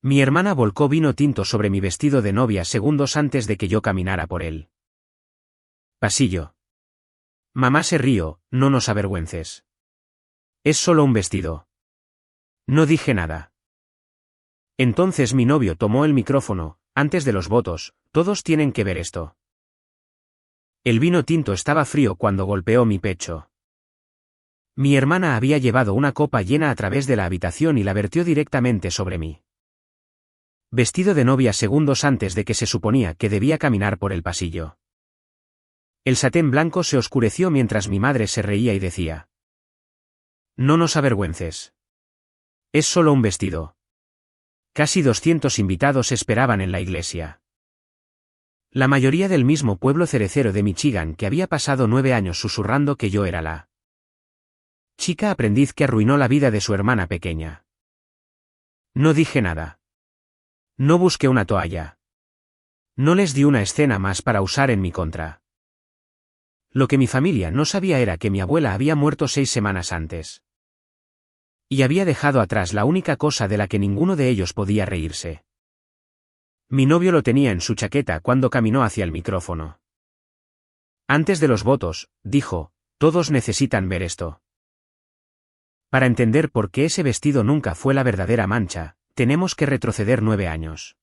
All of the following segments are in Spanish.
Mi hermana volcó vino tinto sobre mi vestido de novia segundos antes de que yo caminara por él. Pasillo. Mamá se rió, no nos avergüences. Es solo un vestido. No dije nada. Entonces mi novio tomó el micrófono, antes de los votos, todos tienen que ver esto. El vino tinto estaba frío cuando golpeó mi pecho. Mi hermana había llevado una copa llena a través de la habitación y la vertió directamente sobre mí. Vestido de novia segundos antes de que se suponía que debía caminar por el pasillo. El satén blanco se oscureció mientras mi madre se reía y decía: No nos avergüences. Es solo un vestido. Casi 200 invitados esperaban en la iglesia. La mayoría del mismo pueblo cerecero de Michigan que había pasado 9 años susurrando que yo era la chica aprendiz que arruinó la vida de su hermana pequeña. No dije nada. No busqué una toalla. No les di una escena más para usar en mi contra. Lo que mi familia no sabía era que mi abuela había muerto 6 semanas antes. Y había dejado atrás la única cosa de la que ninguno de ellos podía reírse. Mi novio lo tenía en su chaqueta cuando caminó hacia el micrófono. Antes de los votos, dijo, todos necesitan ver esto. Para entender por qué ese vestido nunca fue la verdadera mancha, tenemos que retroceder 9 años.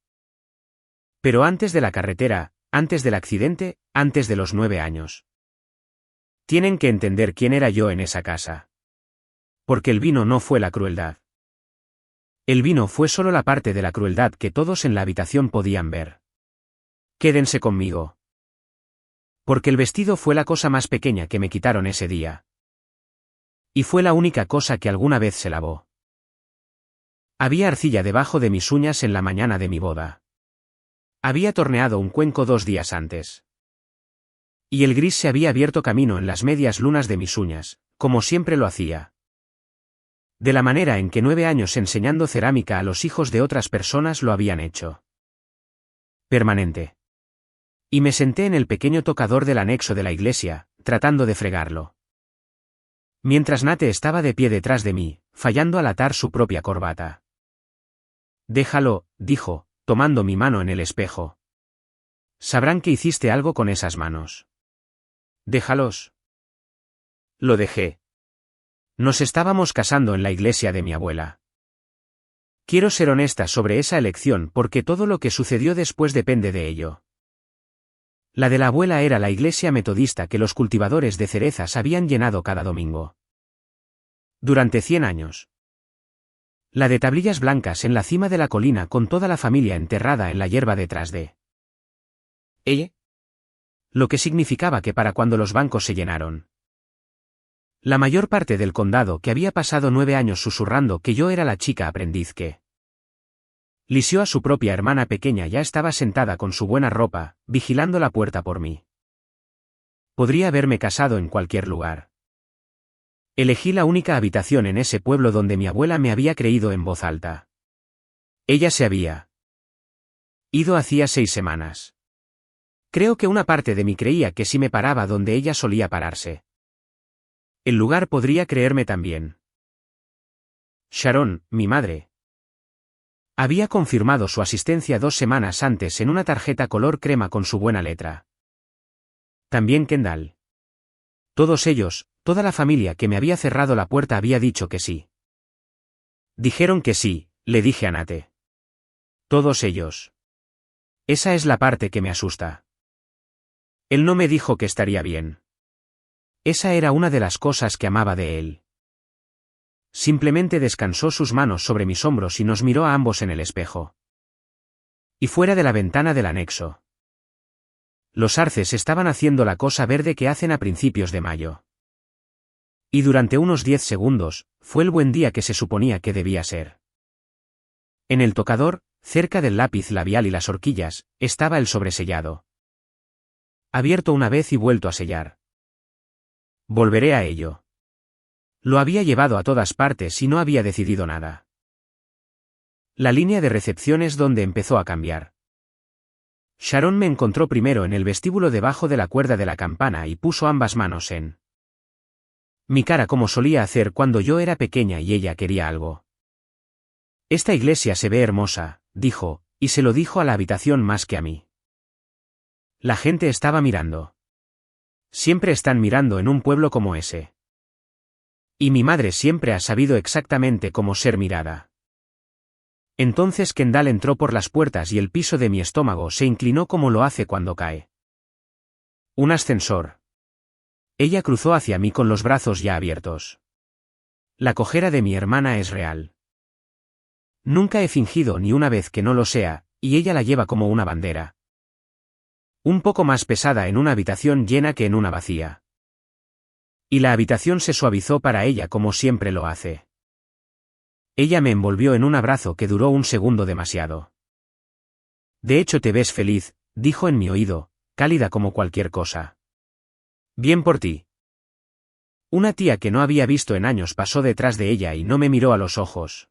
Pero antes de la carretera, antes del accidente, antes de los 9 años. Tienen que entender quién era yo en esa casa. Porque el vino no fue la crueldad. El vino fue solo la parte de la crueldad que todos en la habitación podían ver. Quédense conmigo. Porque el vestido fue la cosa más pequeña que me quitaron ese día. Y fue la única cosa que alguna vez se lavó. Había arcilla debajo de mis uñas en la mañana de mi boda. Había torneado un cuenco 2 días antes. Y el gris se había abierto camino en las medias lunas de mis uñas, como siempre lo hacía. De la manera en que 9 años enseñando cerámica a los hijos de otras personas lo habían hecho. Permanente. Y me senté en el pequeño tocador del anexo de la iglesia, tratando de fregarlo. Mientras Nate estaba de pie detrás de mí, fallando al atar su propia corbata. Déjalo, dijo, tomando mi mano en el espejo. Sabrán que hiciste algo con esas manos. Déjalos. Lo dejé. Nos estábamos casando en la iglesia de mi abuela. Quiero ser honesta sobre esa elección porque todo lo que sucedió después depende de ello. La de la abuela era la iglesia metodista que los cultivadores de cerezas habían llenado cada domingo. Durante 100 años. La de tablillas blancas en la cima de la colina con toda la familia enterrada en la hierba detrás de ella. Lo que significaba que para cuando los bancos se llenaron. La mayor parte del condado que había pasado 9 años susurrando que yo era la chica aprendiz que lisió a su propia hermana pequeña ya estaba sentada con su buena ropa, vigilando la puerta por mí. Podría haberme casado en cualquier lugar. Elegí la única habitación en ese pueblo donde mi abuela me había creído en voz alta. Ella se había ido hacía 6 semanas. Creo que una parte de mí creía que si me paraba donde ella solía pararse. El lugar podría creerme también. Sharon, mi madre, había confirmado su asistencia 2 semanas antes en una tarjeta color crema con su buena letra. También Kendall. Todos ellos, toda la familia que me había cerrado la puerta había dicho que sí. Dijeron que sí, le dije a Nate. Todos ellos. Esa es la parte que me asusta. Él no me dijo que estaría bien. Esa era una de las cosas que amaba de él. Simplemente descansó sus manos sobre mis hombros y nos miró a ambos en el espejo. Y fuera de la ventana del anexo. Los arces estaban haciendo la cosa verde que hacen a principios de mayo. Y durante unos 10 segundos, fue el buen día que se suponía que debía ser. En el tocador, cerca del lápiz labial y las horquillas, estaba el sobresellado. Abierto una vez y vuelto a sellar. Volveré a ello. Lo había llevado a todas partes y no había decidido nada. La línea de recepción es donde empezó a cambiar. Sharon me encontró primero en el vestíbulo debajo de la cuerda de la campana y puso ambas manos en mi cara como solía hacer cuando yo era pequeña y ella quería algo. Esta iglesia se ve hermosa, dijo, y se lo dijo a la habitación más que a mí. La gente estaba mirando. Siempre están mirando en un pueblo como ese. Y mi madre siempre ha sabido exactamente cómo ser mirada. Entonces Kendall entró por las puertas y el piso de mi estómago se inclinó como lo hace cuando cae. Un ascensor. Ella cruzó hacia mí con los brazos ya abiertos. La cojera de mi hermana es real. Nunca he fingido ni una vez que no lo sea, y ella la lleva como una bandera. Un poco más pesada en una habitación llena que en una vacía. Y la habitación se suavizó para ella como siempre lo hace. Ella me envolvió en un abrazo que duró un segundo demasiado. De hecho te ves feliz, dijo en mi oído, cálida como cualquier cosa. Bien por ti. Una tía que no había visto en años pasó detrás de ella y no me miró a los ojos.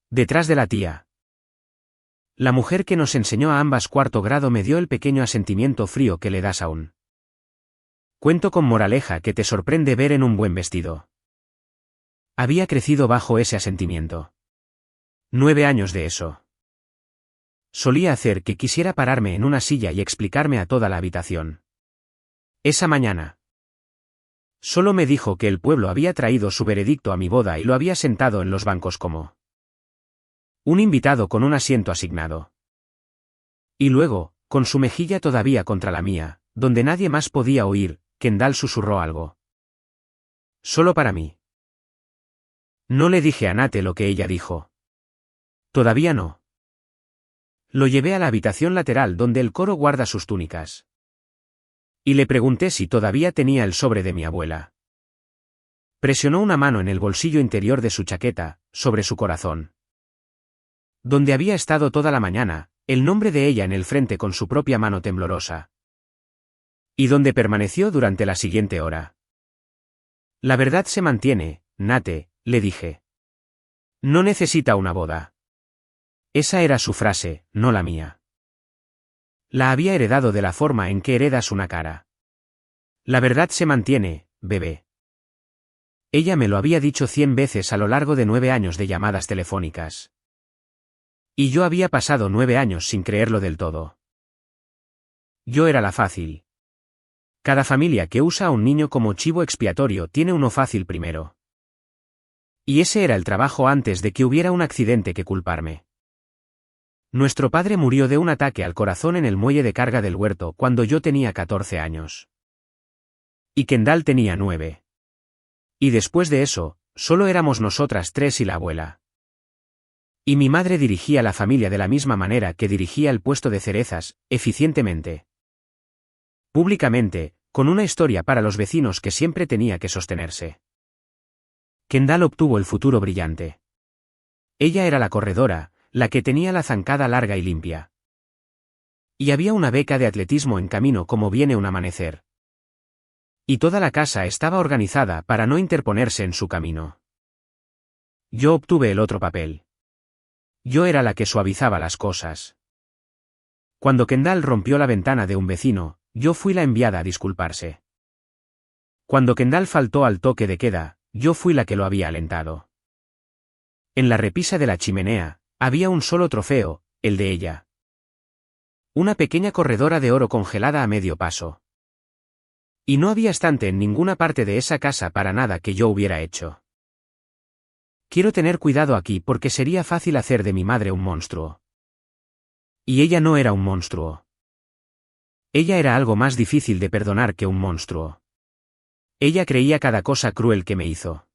Detrás de la tía. La mujer que nos enseñó a ambas cuarto grado me dio el pequeño asentimiento frío que le das a un cuento con moraleja que te sorprende ver en un buen vestido. Había crecido bajo ese asentimiento. 9 años de eso. Solía hacer que quisiera pararme en una silla y explicarme a toda la habitación. Esa mañana. Solo me dijo que el pueblo había traído su veredicto a mi boda y lo había sentado en los bancos como un invitado con un asiento asignado. Y luego, con su mejilla todavía contra la mía, donde nadie más podía oír, Kendall susurró algo. Solo para mí. No le dije a Nate lo que ella dijo. Todavía no. Lo llevé a la habitación lateral donde el coro guarda sus túnicas. Y le pregunté si todavía tenía el sobre de mi abuela. Presionó una mano en el bolsillo interior de su chaqueta, sobre su corazón. Donde había estado toda la mañana, el nombre de ella en el frente con su propia mano temblorosa. Y donde permaneció durante la siguiente hora. La verdad se mantiene, Nate, le dije. No necesita una boda. Esa era su frase, no la mía. La había heredado de la forma en que heredas una cara. La verdad se mantiene, bebé. Ella me lo había dicho 100 veces a lo largo de 9 años de llamadas telefónicas. Y yo había pasado 9 años sin creerlo del todo. Yo era la fácil. Cada familia que usa a un niño como chivo expiatorio tiene uno fácil primero. Y ese era el trabajo antes de que hubiera un accidente que culparme. Nuestro padre murió de un ataque al corazón en el muelle de carga del huerto cuando yo tenía 14 años. Y Kendall tenía 9. Y después de eso, solo éramos nosotras 3 y la abuela. Y mi madre dirigía la familia de la misma manera que dirigía el puesto de cerezas, eficientemente. Públicamente, con una historia para los vecinos que siempre tenía que sostenerse. Kendall obtuvo el futuro brillante. Ella era la corredora, la que tenía la zancada larga y limpia. Y había una beca de atletismo en camino como viene un amanecer. Y toda la casa estaba organizada para no interponerse en su camino. Yo obtuve el otro papel. Yo era la que suavizaba las cosas. Cuando Kendall rompió la ventana de un vecino, yo fui la enviada a disculparse. Cuando Kendall faltó al toque de queda, yo fui la que lo había alentado. En la repisa de la chimenea, había un solo trofeo, el de ella. Una pequeña corredora de oro congelada a medio paso. Y no había estante en ninguna parte de esa casa para nada que yo hubiera hecho. Quiero tener cuidado aquí porque sería fácil hacer de mi madre un monstruo. Y ella no era un monstruo. Ella era algo más difícil de perdonar que un monstruo. Ella creía cada cosa cruel que me hizo.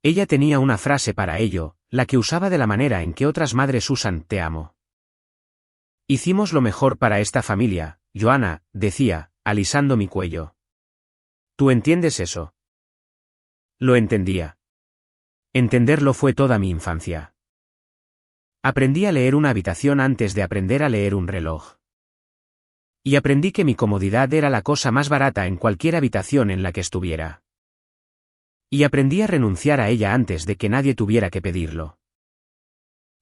Ella tenía una frase para ello, la que usaba de la manera en que otras madres usan «te amo». Hicimos lo mejor para esta familia, Joanna, decía, alisando mi cuello. ¿Tú entiendes eso? Lo entendía. Entenderlo fue toda mi infancia. Aprendí a leer una habitación antes de aprender a leer un reloj. Y aprendí que mi comodidad era la cosa más barata en cualquier habitación en la que estuviera. Y aprendí a renunciar a ella antes de que nadie tuviera que pedirlo.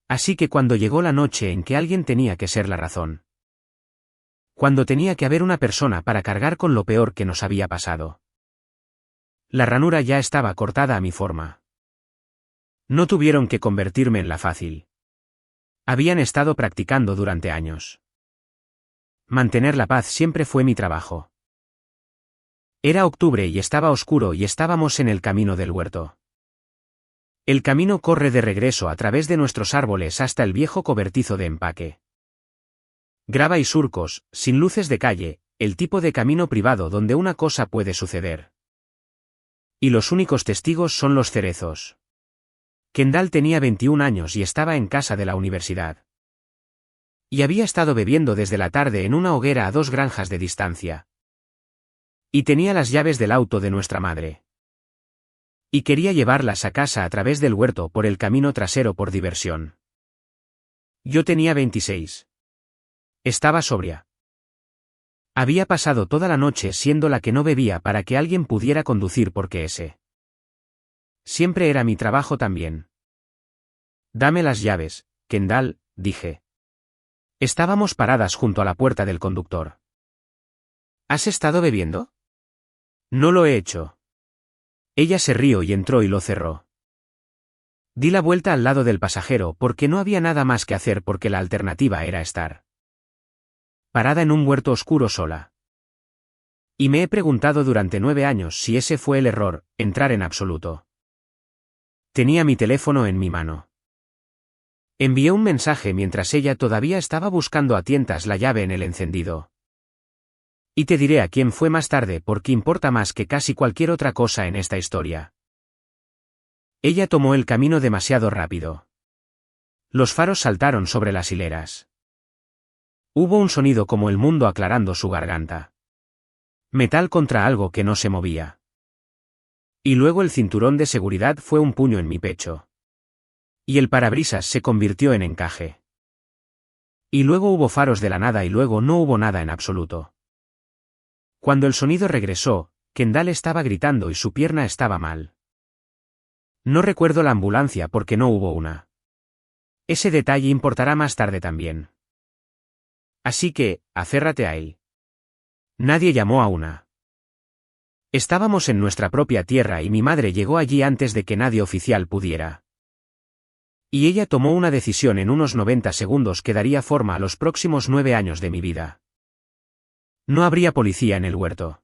Así que cuando llegó la noche en que alguien tenía que ser la razón. Cuando tenía que haber una persona para cargar con lo peor que nos había pasado. La ranura ya estaba cortada a mi forma. No tuvieron que convertirme en la fácil. Habían estado practicando durante años. Mantener la paz siempre fue mi trabajo. Era octubre y estaba oscuro y estábamos en el camino del huerto. El camino corre de regreso a través de nuestros árboles hasta el viejo cobertizo de empaque. Grava y surcos, sin luces de calle, el tipo de camino privado donde una cosa puede suceder. Y los únicos testigos son los cerezos. Kendall tenía 21 años y estaba en casa de la universidad. Y había estado bebiendo desde la tarde en una hoguera a 2 granjas de distancia. Y tenía las llaves del auto de nuestra madre. Y quería llevarlas a casa a través del huerto por el camino trasero por diversión. Yo tenía 26. Estaba sobria. Había pasado toda la noche siendo la que no bebía para que alguien pudiera conducir porque ese siempre era mi trabajo también. Dame las llaves, Kendall, dije. Estábamos paradas junto a la puerta del conductor. ¿Has estado bebiendo? No lo he hecho. Ella se rió y entró y lo cerró. Di la vuelta al lado del pasajero porque no había nada más que hacer porque la alternativa era estar parada en un huerto oscuro sola. Y me he preguntado durante 9 años si ese fue el error, entrar en absoluto. Tenía mi teléfono en mi mano. Envié un mensaje mientras ella todavía estaba buscando a tientas la llave en el encendido. Y te diré a quién fue más tarde porque importa más que casi cualquier otra cosa en esta historia. Ella tomó el camino demasiado rápido. Los faros saltaron sobre las hileras. Hubo un sonido como el mundo aclarando su garganta. Metal contra algo que no se movía. Y luego el cinturón de seguridad fue un puño en mi pecho. Y el parabrisas se convirtió en encaje. Y luego hubo faros de la nada y luego no hubo nada en absoluto. Cuando el sonido regresó, Kendall estaba gritando y su pierna estaba mal. No recuerdo la ambulancia porque no hubo una. Ese detalle importará más tarde también. Así que, aférrate a él. Nadie llamó a una. Estábamos en nuestra propia tierra y mi madre llegó allí antes de que nadie oficial pudiera. Y ella tomó una decisión en unos 90 segundos que daría forma a los próximos 9 años de mi vida. No habría policía en el huerto.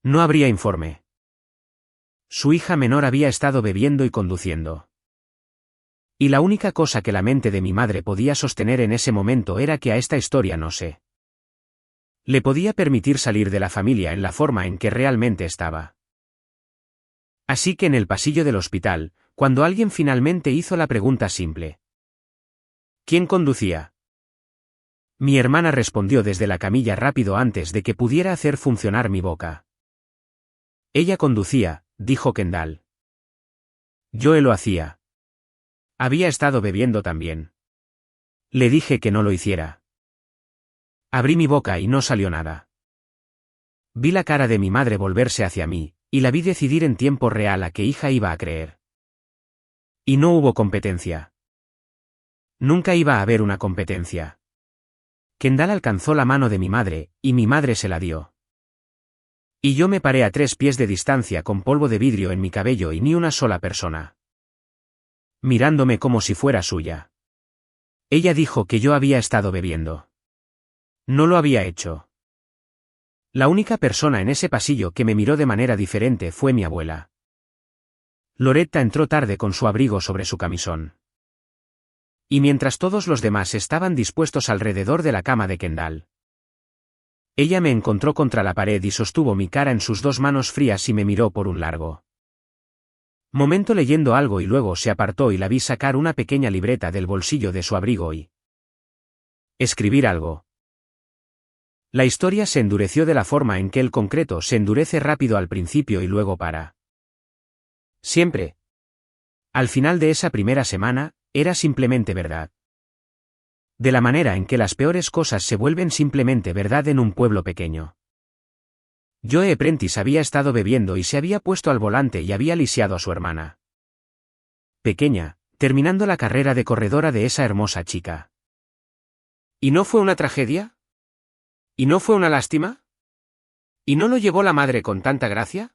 No habría informe. Su hija menor había estado bebiendo y conduciendo. Y la única cosa que la mente de mi madre podía sostener en ese momento era que a esta historia no se le podía permitir salir de la familia en la forma en que realmente estaba. Así que en el pasillo del hospital, cuando alguien finalmente hizo la pregunta simple: ¿quién conducía? Mi hermana respondió desde la camilla rápido antes de que pudiera hacer funcionar mi boca. Ella conducía, dijo Kendall. Yo lo hacía. Había estado bebiendo también. Le dije que no lo hiciera. Abrí mi boca y no salió nada. Vi la cara de mi madre volverse hacia mí, y la vi decidir en tiempo real a qué hija iba a creer. Y no hubo competencia. Nunca iba a haber una competencia. Kendall alcanzó la mano de mi madre, y mi madre se la dio. Y yo me paré a 3 pies de distancia con polvo de vidrio en mi cabello y ni una sola persona mirándome como si fuera suya. Ella dijo que yo había estado bebiendo. No lo había hecho. La única persona en ese pasillo que me miró de manera diferente fue mi abuela. Loretta entró tarde con su abrigo sobre su camisón. Y mientras todos los demás estaban dispuestos alrededor de la cama de Kendall, ella me encontró contra la pared y sostuvo mi cara en sus 2 manos frías y me miró por un largo momento leyendo algo y luego se apartó y la vi sacar una pequeña libreta del bolsillo de su abrigo y escribir algo. La historia se endureció de la forma en que el concreto se endurece rápido al principio y luego para siempre. Al final de esa primera semana, era simplemente verdad. De la manera en que las peores cosas se vuelven simplemente verdad en un pueblo pequeño. Joe Prentice había estado bebiendo y se había puesto al volante y había lisiado a su hermana pequeña, terminando la carrera de corredora de esa hermosa chica. ¿Y no fue una tragedia? ¿Y no fue una lástima? ¿Y no lo llevó la madre con tanta gracia?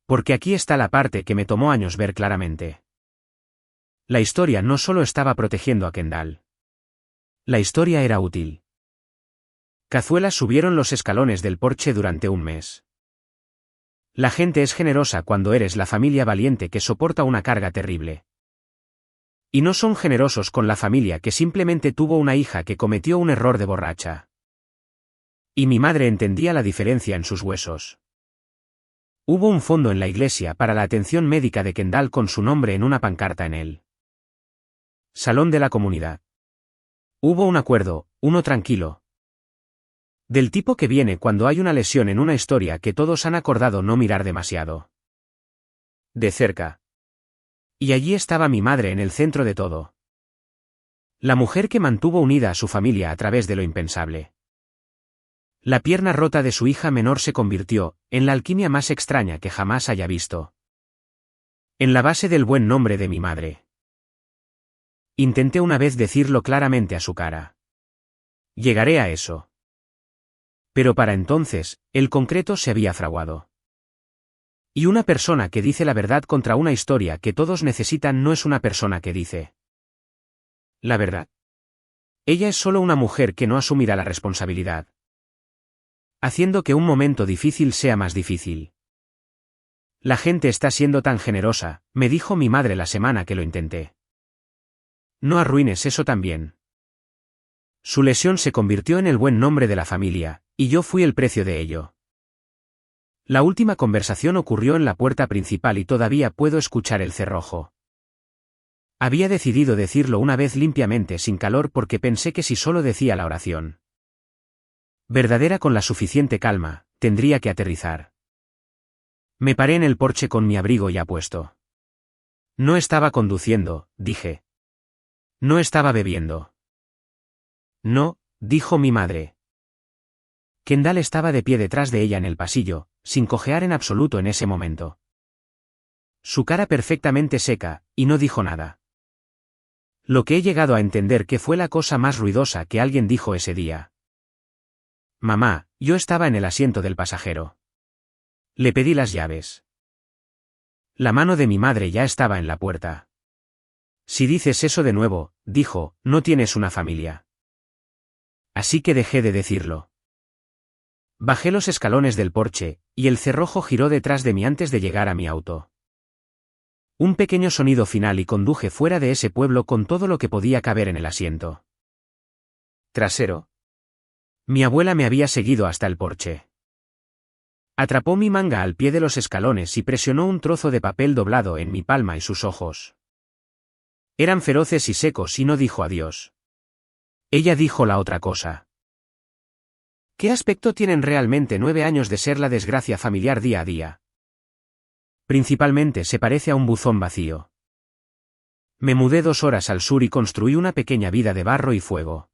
Porque aquí está la parte que me tomó años ver claramente. La historia no solo estaba protegiendo a Kendall. La historia era útil. Cazuelas subieron los escalones del porche durante un mes. La gente es generosa cuando eres la familia valiente que soporta una carga terrible. Y no son generosos con la familia que simplemente tuvo una hija que cometió un error de borracha. Y mi madre entendía la diferencia en sus huesos. Hubo un fondo en la iglesia para la atención médica de Kendall con su nombre en una pancarta en el salón de la comunidad. Hubo un acuerdo, uno tranquilo. Del tipo que viene cuando hay una lesión en una historia que todos han acordado no mirar demasiado de cerca. Y allí estaba mi madre en el centro de todo. La mujer que mantuvo unida a su familia a través de lo impensable. La pierna rota de su hija menor se convirtió en la alquimia más extraña que jamás haya visto. En la base del buen nombre de mi madre. Intenté una vez decirlo claramente a su cara. Llegaré a eso. Pero para entonces, el concreto se había fraguado. Y una persona que dice la verdad contra una historia que todos necesitan no es una persona que dice la verdad. Ella es solo una mujer que no asumirá la responsabilidad. Haciendo que un momento difícil sea más difícil. La gente está siendo tan generosa, me dijo mi madre la semana que lo intenté. No arruines eso también. Su lesión se convirtió en el buen nombre de la familia, y yo fui el precio de ello. La última conversación ocurrió en la puerta principal y todavía puedo escuchar el cerrojo. Había decidido decirlo una vez limpiamente sin calor porque pensé que si solo decía la oración verdadera con la suficiente calma, tendría que aterrizar. Me paré en el porche con mi abrigo ya puesto. No estaba conduciendo, dije. No estaba bebiendo. No, dijo mi madre. Kendall estaba de pie detrás de ella en el pasillo, sin cojear en absoluto en ese momento. Su cara perfectamente seca, y no dijo nada. Lo que he llegado a entender que fue la cosa más ruidosa que alguien dijo ese día. Mamá, yo estaba en el asiento del pasajero. Le pedí las llaves. La mano de mi madre ya estaba en la puerta. Si dices eso de nuevo, dijo, no tienes una familia. Así que dejé de decirlo. Bajé los escalones del porche, y el cerrojo giró detrás de mí antes de llegar a mi auto. Un pequeño sonido final y conduje fuera de ese pueblo con todo lo que podía caber en el asiento trasero. Mi abuela me había seguido hasta el porche. Atrapó mi manga al pie de los escalones y presionó un trozo de papel doblado en mi palma y sus ojos eran feroces y secos y no dijo adiós. Ella dijo la otra cosa. ¿Qué aspecto tienen realmente 9 años de ser la desgracia familiar día a día? Principalmente se parece a un buzón vacío. Me mudé 2 horas al sur y construí una pequeña vida de barro y fuego.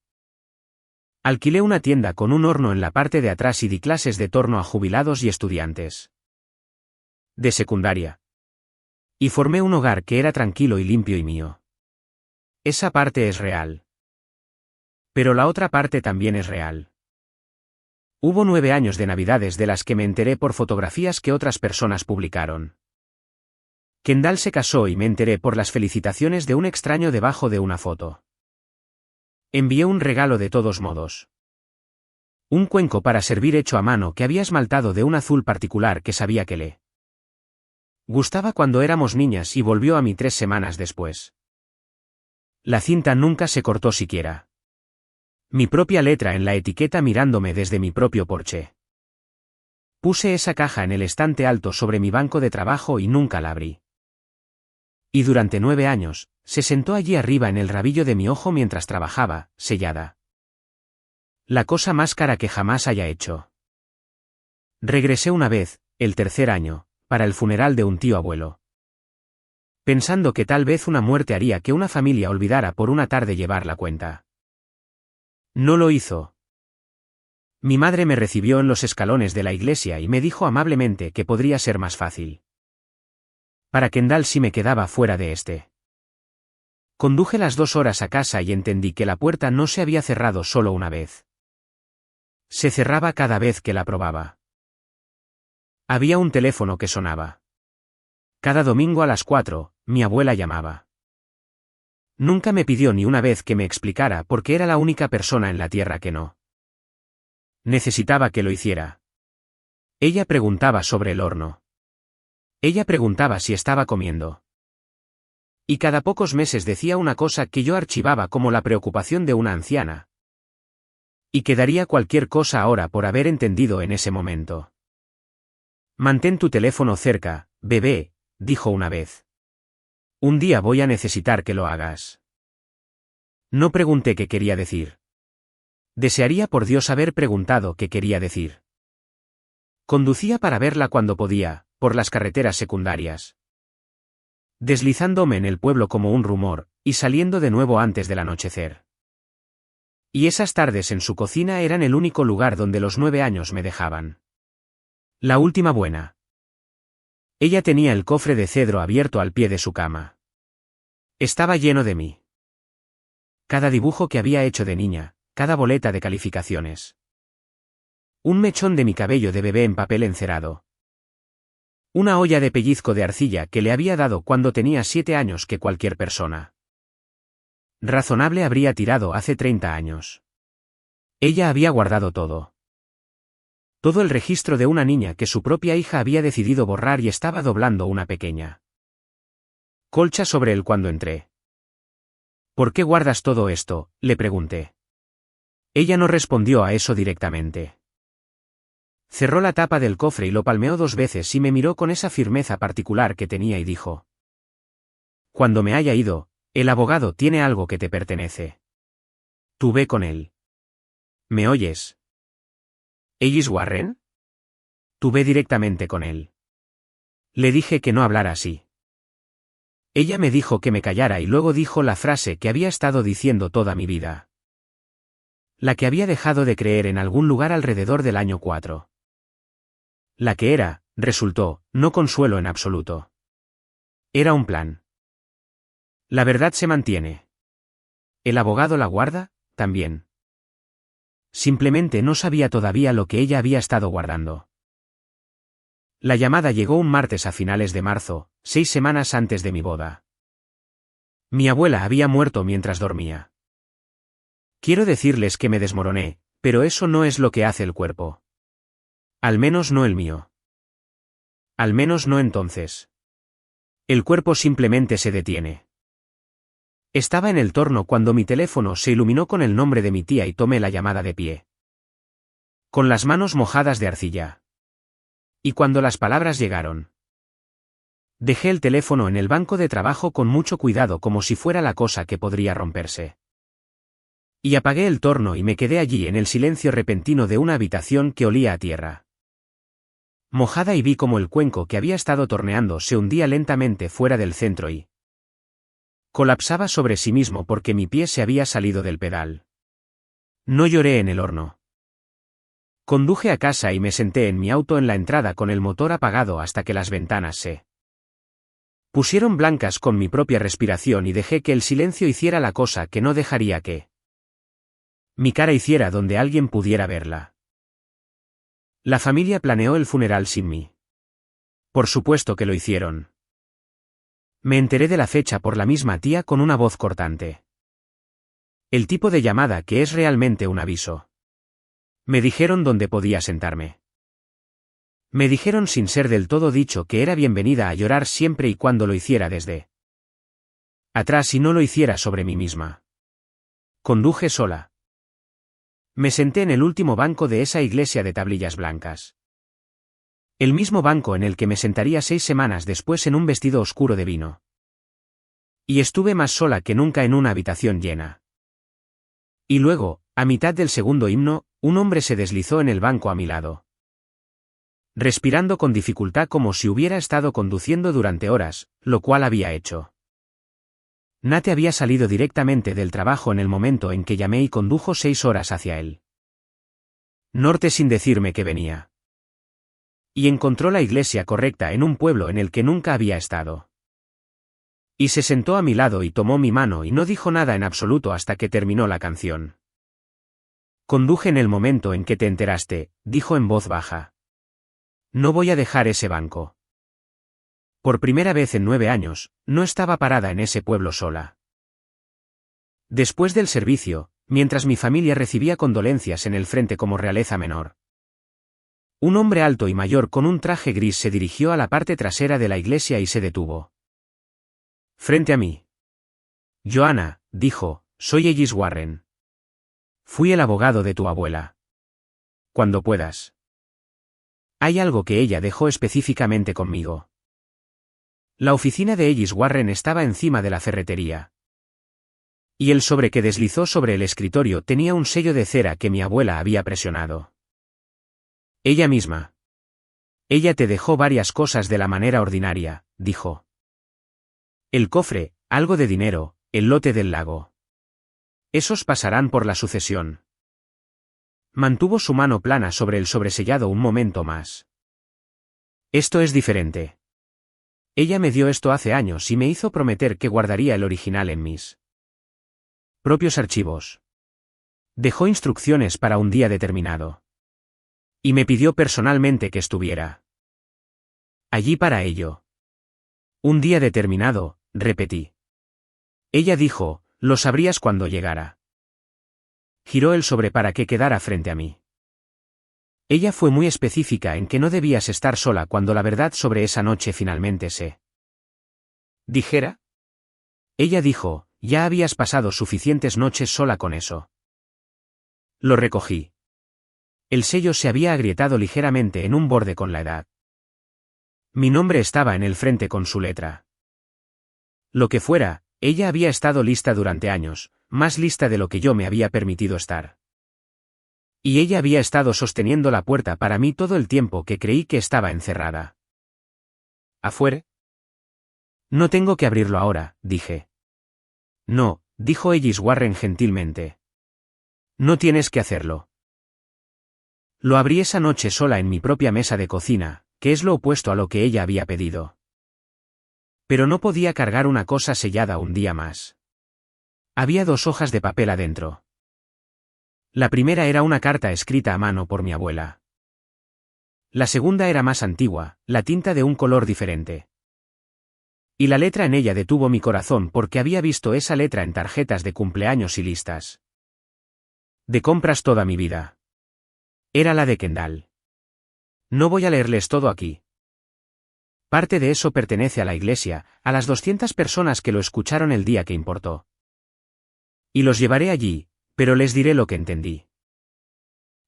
Alquilé una tienda con un horno en la parte de atrás y di clases de torno a jubilados y estudiantes de secundaria. Y formé un hogar que era tranquilo y limpio y mío. Esa parte es real. Pero la otra parte también es real. Hubo 9 años de Navidades de las que me enteré por fotografías que otras personas publicaron. Kendall se casó y me enteré por las felicitaciones de un extraño debajo de una foto. Envié un regalo de todos modos. Un cuenco para servir hecho a mano que había esmaltado de un azul particular que sabía que le gustaba cuando éramos niñas y volvió a mí 3 semanas después. La cinta nunca se cortó siquiera. Mi propia letra en la etiqueta mirándome desde mi propio porche. Puse esa caja en el estante alto sobre mi banco de trabajo y nunca la abrí. Y durante 9 años, se sentó allí arriba en el rabillo de mi ojo mientras trabajaba, sellada. La cosa más cara que jamás haya hecho. Regresé una vez, el 3er año, para el funeral de un tío abuelo. Pensando que tal vez una muerte haría que una familia olvidara por una tarde llevar la cuenta. No lo hizo. Mi madre me recibió en los escalones de la iglesia y me dijo amablemente que podría ser más fácil. Para Kendall si me quedaba fuera de este. Conduje las 2 horas a casa y entendí que la puerta no se había cerrado solo una vez. Se cerraba cada vez que la probaba. Había un teléfono que sonaba. Cada domingo a las 4, mi abuela llamaba. Nunca me pidió ni una vez que me explicara porque era la única persona en la tierra que no necesitaba que lo hiciera. Ella preguntaba sobre el horno. Ella preguntaba si estaba comiendo. Y cada pocos meses decía una cosa que yo archivaba como la preocupación de una anciana. Y que daría cualquier cosa ahora por haber entendido en ese momento. Mantén tu teléfono cerca, bebé, dijo una vez. Un día voy a necesitar que lo hagas. No pregunté qué quería decir. Desearía por Dios haber preguntado qué quería decir. Conducía para verla cuando podía, por las carreteras secundarias. Deslizándome en el pueblo como un rumor, y saliendo de nuevo antes del anochecer. Y esas tardes en su cocina eran el único lugar donde los 9 años me dejaban. La última buena. Ella tenía el cofre de cedro abierto al pie de su cama. Estaba lleno de mí. Cada dibujo que había hecho de niña, cada boleta de calificaciones. Un mechón de mi cabello de bebé en papel encerado. Una olla de pellizco de arcilla que le había dado cuando tenía 7 años que cualquier persona razonable habría tirado hace 30 años. Ella había guardado todo. Todo el registro de una niña que su propia hija había decidido borrar y estaba doblando una pequeña colcha sobre él cuando entré. ¿Por qué guardas todo esto?, le pregunté. Ella no respondió a eso directamente. Cerró la tapa del cofre y lo palmeó 2 veces y me miró con esa firmeza particular que tenía y dijo: Cuando me haya ido, el abogado tiene algo que te pertenece. Tú ve con él. ¿Me oyes? ¿Ellis Warren? Tú ve directamente con él. Le dije que no hablara así. Ella me dijo que me callara y luego dijo la frase que había estado diciendo toda mi vida. La que había dejado de creer en algún lugar alrededor del año 4. La que era, resultó, no consuelo en absoluto. Era un plan. La verdad se mantiene. ¿El abogado la guarda? También. Simplemente no sabía todavía lo que ella había estado guardando. La llamada llegó un martes a finales de marzo, 6 semanas antes de mi boda. Mi abuela había muerto mientras dormía. Quiero decirles que me desmoroné, pero eso no es lo que hace el cuerpo. Al menos no el mío. Al menos no entonces. El cuerpo simplemente se detiene. Estaba en el torno cuando mi teléfono se iluminó con el nombre de mi tía y tomé la llamada de pie. Con las manos mojadas de arcilla. Y cuando las palabras llegaron. Dejé el teléfono en el banco de trabajo con mucho cuidado como si fuera la cosa que podría romperse. Y apagué el torno y me quedé allí en el silencio repentino de una habitación que olía a tierra. Mojada y vi como el cuenco que había estado torneando se hundía lentamente fuera del centro y colapsaba sobre sí mismo porque mi pie se había salido del pedal. No lloré en el horno. Conduje a casa y me senté en mi auto en la entrada con el motor apagado hasta que las ventanas se pusieron blancas con mi propia respiración y dejé que el silencio hiciera la cosa que no dejaría que mi cara hiciera donde alguien pudiera verla. La familia planeó el funeral sin mí. Por supuesto que lo hicieron. Me enteré de la fecha por la misma tía con una voz cortante. El tipo de llamada que es realmente un aviso. Me dijeron dónde podía sentarme. Me dijeron sin ser del todo dicho que era bienvenida a llorar siempre y cuando lo hiciera desde atrás y no lo hiciera sobre mí misma. Conduje sola. Me senté en el último banco de esa iglesia de tablillas blancas. El mismo banco en el que me sentaría 6 semanas después en un vestido oscuro de vino. Y estuve más sola que nunca en una habitación llena. Y luego, a mitad del segundo himno, un hombre se deslizó en el banco a mi lado. Respirando con dificultad como si hubiera estado conduciendo durante horas, lo cual había hecho. Nate había salido directamente del trabajo en el momento en que llamé y condujo 6 horas hacia él. Norte sin decirme que venía. Y encontró la iglesia correcta en un pueblo en el que nunca había estado. Y se sentó a mi lado y tomó mi mano y no dijo nada en absoluto hasta que terminó la canción. Conduje en el momento en que te enteraste, dijo en voz baja. No voy a dejar ese banco. Por primera vez en 9 años, no estaba parada en ese pueblo sola. Después del servicio, mientras mi familia recibía condolencias en el frente como realeza menor. Un hombre alto y mayor con un traje gris se dirigió a la parte trasera de la iglesia y se detuvo. Frente a mí. Joanna, dijo, soy Ellis Warren. Fui el abogado de tu abuela. Cuando puedas. Hay algo que ella dejó específicamente conmigo. La oficina de Ellis Warren estaba encima de la ferretería. Y el sobre que deslizó sobre el escritorio tenía un sello de cera que mi abuela había presionado. Ella misma. Ella te dejó varias cosas de la manera ordinaria, dijo. El cofre, algo de dinero, el lote del lago. Esos pasarán por la sucesión. Mantuvo su mano plana sobre el sobresellado un momento más. Esto es diferente. Ella me dio esto hace años y me hizo prometer que guardaría el original en mis propios archivos. Dejó instrucciones para un día determinado. Y me pidió personalmente que estuviera allí para ello. Un día determinado, repetí. Ella dijo, lo sabrías cuando llegara. Giró el sobre para que quedara frente a mí. Ella fue muy específica en que no debías estar sola cuando la verdad sobre esa noche finalmente se dijera. Ella dijo, ya habías pasado suficientes noches sola con eso. Lo recogí. El sello se había agrietado ligeramente en un borde con la edad. Mi nombre estaba en el frente con su letra. Lo que fuera, ella había estado lista durante años, más lista de lo que yo me había permitido estar. Y ella había estado sosteniendo la puerta para mí todo el tiempo que creí que estaba encerrada. ¿Afuera? No tengo que abrirlo ahora, dije. No, dijo Ellis Warren gentilmente. No tienes que hacerlo. Lo abrí esa noche sola en mi propia mesa de cocina, que es lo opuesto a lo que ella había pedido. Pero no podía cargar una cosa sellada un día más. Había 2 hojas de papel adentro. La primera era una carta escrita a mano por mi abuela. La segunda era más antigua, la tinta de un color diferente. Y la letra en ella detuvo mi corazón porque había visto esa letra en tarjetas de cumpleaños y listas de compras toda mi vida. Era la de Kendall. No voy a leerles todo aquí. Parte de eso pertenece a la iglesia, a las 200 personas que lo escucharon el día que importó. Y los llevaré allí, pero les diré lo que entendí.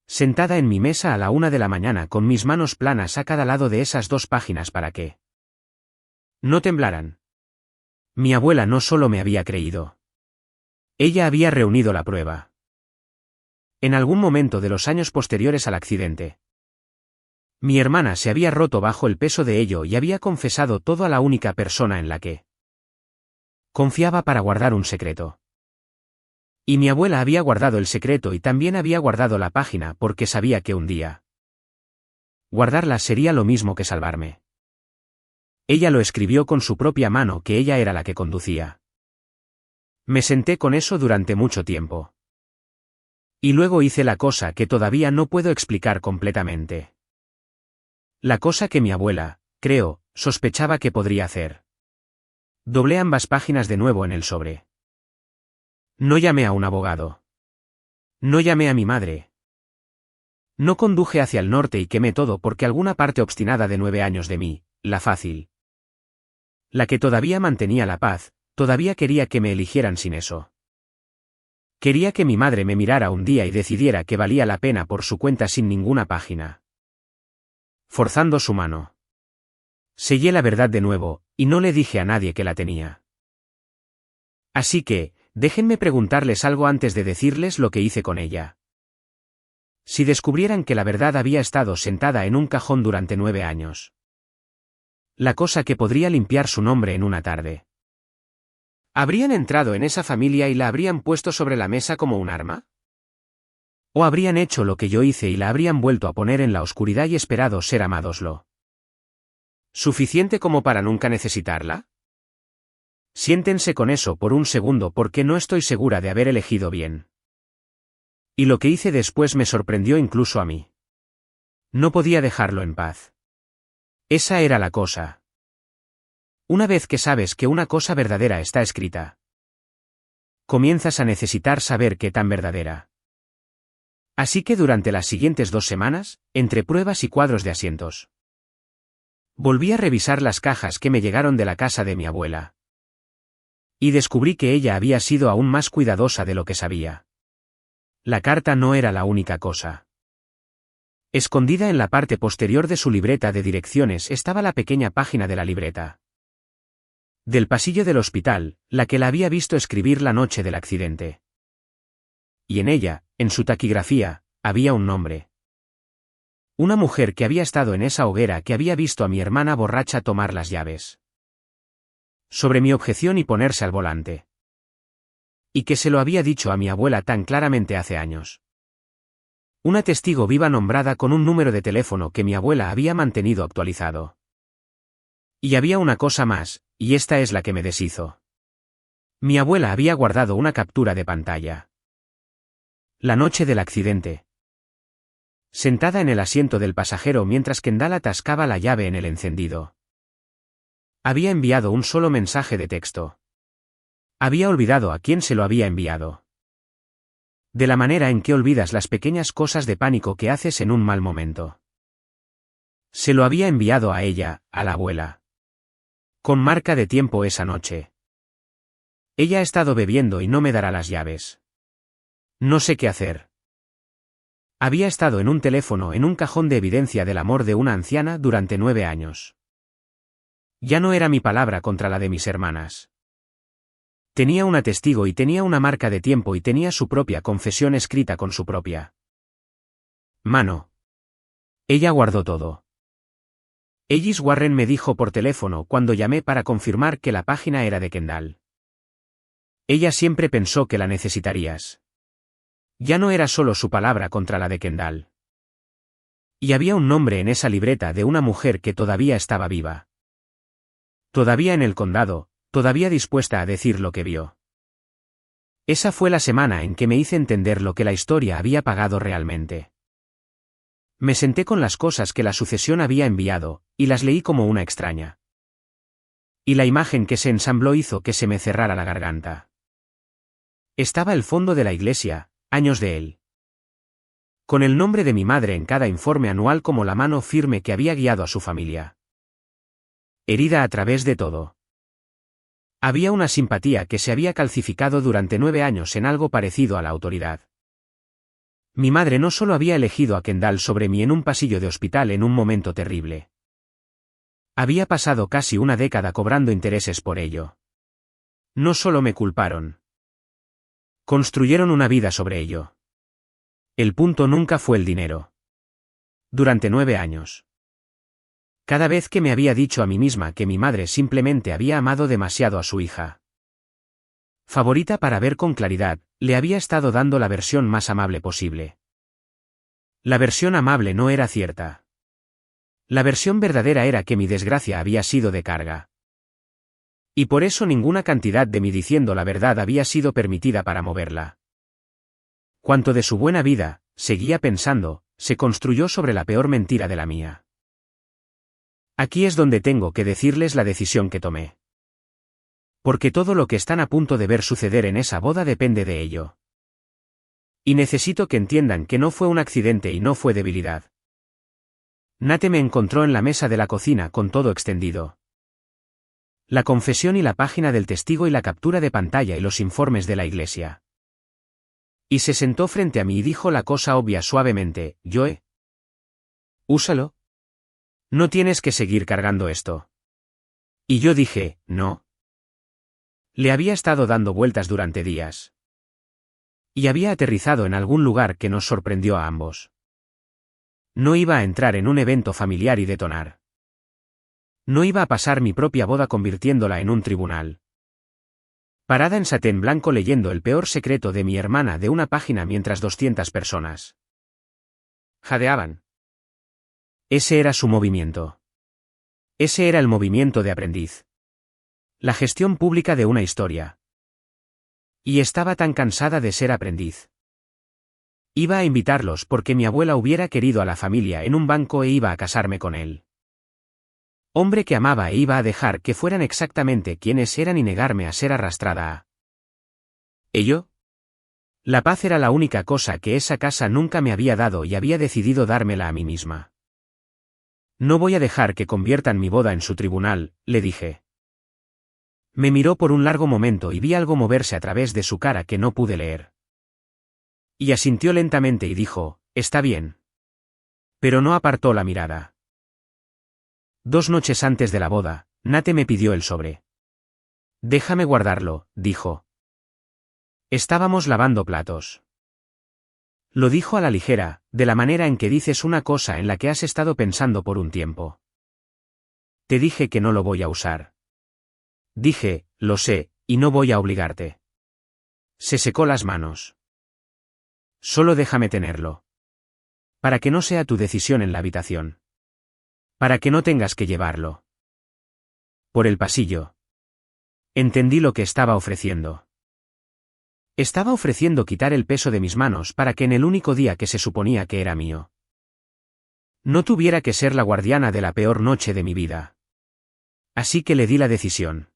Sentada en mi mesa a la 1 de la mañana con mis manos planas a cada lado de esas 2 páginas para que no temblaran. Mi abuela no solo me había creído. Ella había reunido la prueba. En algún momento de los años posteriores al accidente, mi hermana se había roto bajo el peso de ello y había confesado todo a la única persona en la que confiaba para guardar un secreto. Y mi abuela había guardado el secreto y también había guardado la página porque sabía que un día guardarla sería lo mismo que salvarme. Ella lo escribió con su propia mano que ella era la que conducía. Me senté con eso durante mucho tiempo. Y luego hice la cosa que todavía no puedo explicar completamente. La cosa que mi abuela, creo, sospechaba que podría hacer. Doblé ambas páginas de nuevo en el sobre. No llamé a un abogado. No llamé a mi madre. No conduje hacia el norte y quemé todo porque alguna parte obstinada de 9 años de mí, la fácil. La que todavía mantenía la paz, todavía quería que me eligieran sin eso. Quería que mi madre me mirara un día y decidiera que valía la pena por su cuenta sin ninguna página. Forzando su mano. Sellé la verdad de nuevo, y no le dije a nadie que la tenía. Así que, déjenme preguntarles algo antes de decirles lo que hice con ella. Si descubrieran que la verdad había estado sentada en un cajón durante 9 años. La cosa que podría limpiar su nombre en una tarde. ¿Habrían entrado en esa familia y la habrían puesto sobre la mesa como un arma? ¿O habrían hecho lo que yo hice y la habrían vuelto a poner en la oscuridad y esperado ser amados lo suficiente como para nunca necesitarla? Siéntense con eso por un segundo porque no estoy segura de haber elegido bien. Y lo que hice después me sorprendió incluso a mí. No podía dejarlo en paz. Esa era la cosa. Una vez que sabes que una cosa verdadera está escrita, comienzas a necesitar saber qué tan verdadera. Así que durante las siguientes 2 semanas, entre pruebas y cuadros de asientos, volví a revisar las cajas que me llegaron de la casa de mi abuela. Y descubrí que ella había sido aún más cuidadosa de lo que sabía. La carta no era la única cosa. Escondida en la parte posterior de su libreta de direcciones estaba la pequeña página de la libreta del pasillo del hospital, la que la había visto escribir la noche del accidente. Y en ella, en su taquigrafía, había un nombre. Una mujer que había estado en esa hoguera que había visto a mi hermana borracha tomar las llaves sobre mi objeción y ponerse al volante. Y que se lo había dicho a mi abuela tan claramente hace años. Una testigo viva nombrada con un número de teléfono que mi abuela había mantenido actualizado. Y había una cosa más, y esta es la que me deshizo. Mi abuela había guardado una captura de pantalla. La noche del accidente. Sentada en el asiento del pasajero mientras Kendall atascaba la llave en el encendido. Había enviado un solo mensaje de texto. Había olvidado a quién se lo había enviado. De la manera en que olvidas las pequeñas cosas de pánico que haces en un mal momento. Se lo había enviado a ella, a la abuela. Con marca de tiempo esa noche. Ella ha estado bebiendo y no me dará las llaves. No sé qué hacer. Había estado en un teléfono en un cajón de evidencia del amor de una anciana durante 9 años. Ya no era mi palabra contra la de mis hermanas. Tenía una testigo y tenía una marca de tiempo y tenía su propia confesión escrita con su propia mano. Ella guardó todo. Ellis Warren me dijo por teléfono cuando llamé para confirmar que la página era de Kendall. Ella siempre pensó que la necesitarías. Ya no era solo su palabra contra la de Kendall. Y había un nombre en esa libreta de una mujer que todavía estaba viva. Todavía en el condado, todavía dispuesta a decir lo que vio. Esa fue la semana en que me hice entender lo que la historia había pagado realmente. Me senté con las cosas que la sucesión había enviado, y las leí como una extraña. Y la imagen que se ensambló hizo que se me cerrara la garganta. Estaba el fondo de la iglesia, años de él. Con el nombre de mi madre en cada informe anual como la mano firme que había guiado a su familia. Herida a través de todo. Había una simpatía que se había calcificado durante 9 años en algo parecido a la autoridad. Mi madre no solo había elegido a Kendall sobre mí en un pasillo de hospital en un momento terrible. Había pasado casi una década cobrando intereses por ello. No solo me culparon. Construyeron una vida sobre ello. El punto nunca fue el dinero. Durante 9 años. Cada vez que me había dicho a mí misma que mi madre simplemente había amado demasiado a su hija favorita para ver con claridad, le había estado dando la versión más amable posible. La versión amable no era cierta. La versión verdadera era que mi desgracia había sido de carga. Y por eso ninguna cantidad de mí diciendo la verdad había sido permitida para moverla. Cuanto de su buena vida, seguía pensando, se construyó sobre la peor mentira de la mía. Aquí es donde tengo que decirles la decisión que tomé. Porque todo lo que están a punto de ver suceder en esa boda depende de ello. Y necesito que entiendan que no fue un accidente y no fue debilidad. Nate me encontró en la mesa de la cocina con todo extendido. La confesión y la página del testigo y la captura de pantalla y los informes de la iglesia. Y se sentó frente a mí y dijo la cosa obvia suavemente, Joe. Úsalo. No tienes que seguir cargando esto. Y yo dije, no. Le había estado dando vueltas durante días. Y había aterrizado en algún lugar que nos sorprendió a ambos. No iba a entrar en un evento familiar y detonar. No iba a pasar mi propia boda convirtiéndola en un tribunal. Parada en satén blanco leyendo el peor secreto de mi hermana de una página mientras 200 personas jadeaban. Ese era su movimiento. Ese era el movimiento de aprendiz. La gestión pública de una historia. Y estaba tan cansada de ser aprendiz. Iba a invitarlos porque mi abuela hubiera querido a la familia en un banco e iba a casarme con él. Hombre que amaba e iba a dejar que fueran exactamente quienes eran y negarme a ser arrastrada a ¿Ello? La paz era la única cosa que esa casa nunca me había dado y había decidido dármela a mí misma. No voy a dejar que conviertan mi boda en su tribunal, le dije. Me miró por un largo momento y vi algo moverse a través de su cara que no pude leer. Y asintió lentamente y dijo, está bien. Pero no apartó la mirada. 2 noches antes de la boda, Nate me pidió el sobre. Déjame guardarlo, dijo. Estábamos lavando platos. Lo dijo a la ligera, de la manera en que dices una cosa en la que has estado pensando por un tiempo. Te dije que no lo voy a usar. Dije, lo sé, y no voy a obligarte. Se secó las manos. Solo déjame tenerlo. Para que no sea tu decisión en la habitación. Para que no tengas que llevarlo. Por el pasillo. Entendí lo que estaba ofreciendo. Estaba ofreciendo quitar el peso de mis manos para que en el único día que se suponía que era mío, no tuviera que ser la guardiana de la peor noche de mi vida. Así que le di la decisión.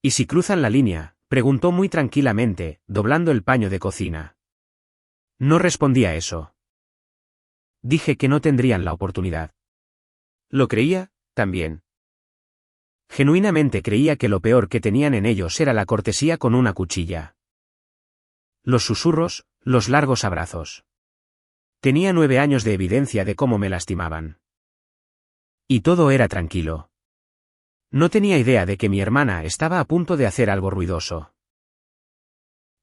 ¿Y si cruzan la línea?, preguntó muy tranquilamente, doblando el paño de cocina. No respondí a eso. Dije que no tendrían la oportunidad. Lo creía, también. Genuinamente creía que lo peor que tenían en ellos era la cortesía con una cuchilla. Los susurros, los largos abrazos. Tenía 9 años de evidencia de cómo me lastimaban. Y todo era tranquilo. No tenía idea de que mi hermana estaba a punto de hacer algo ruidoso.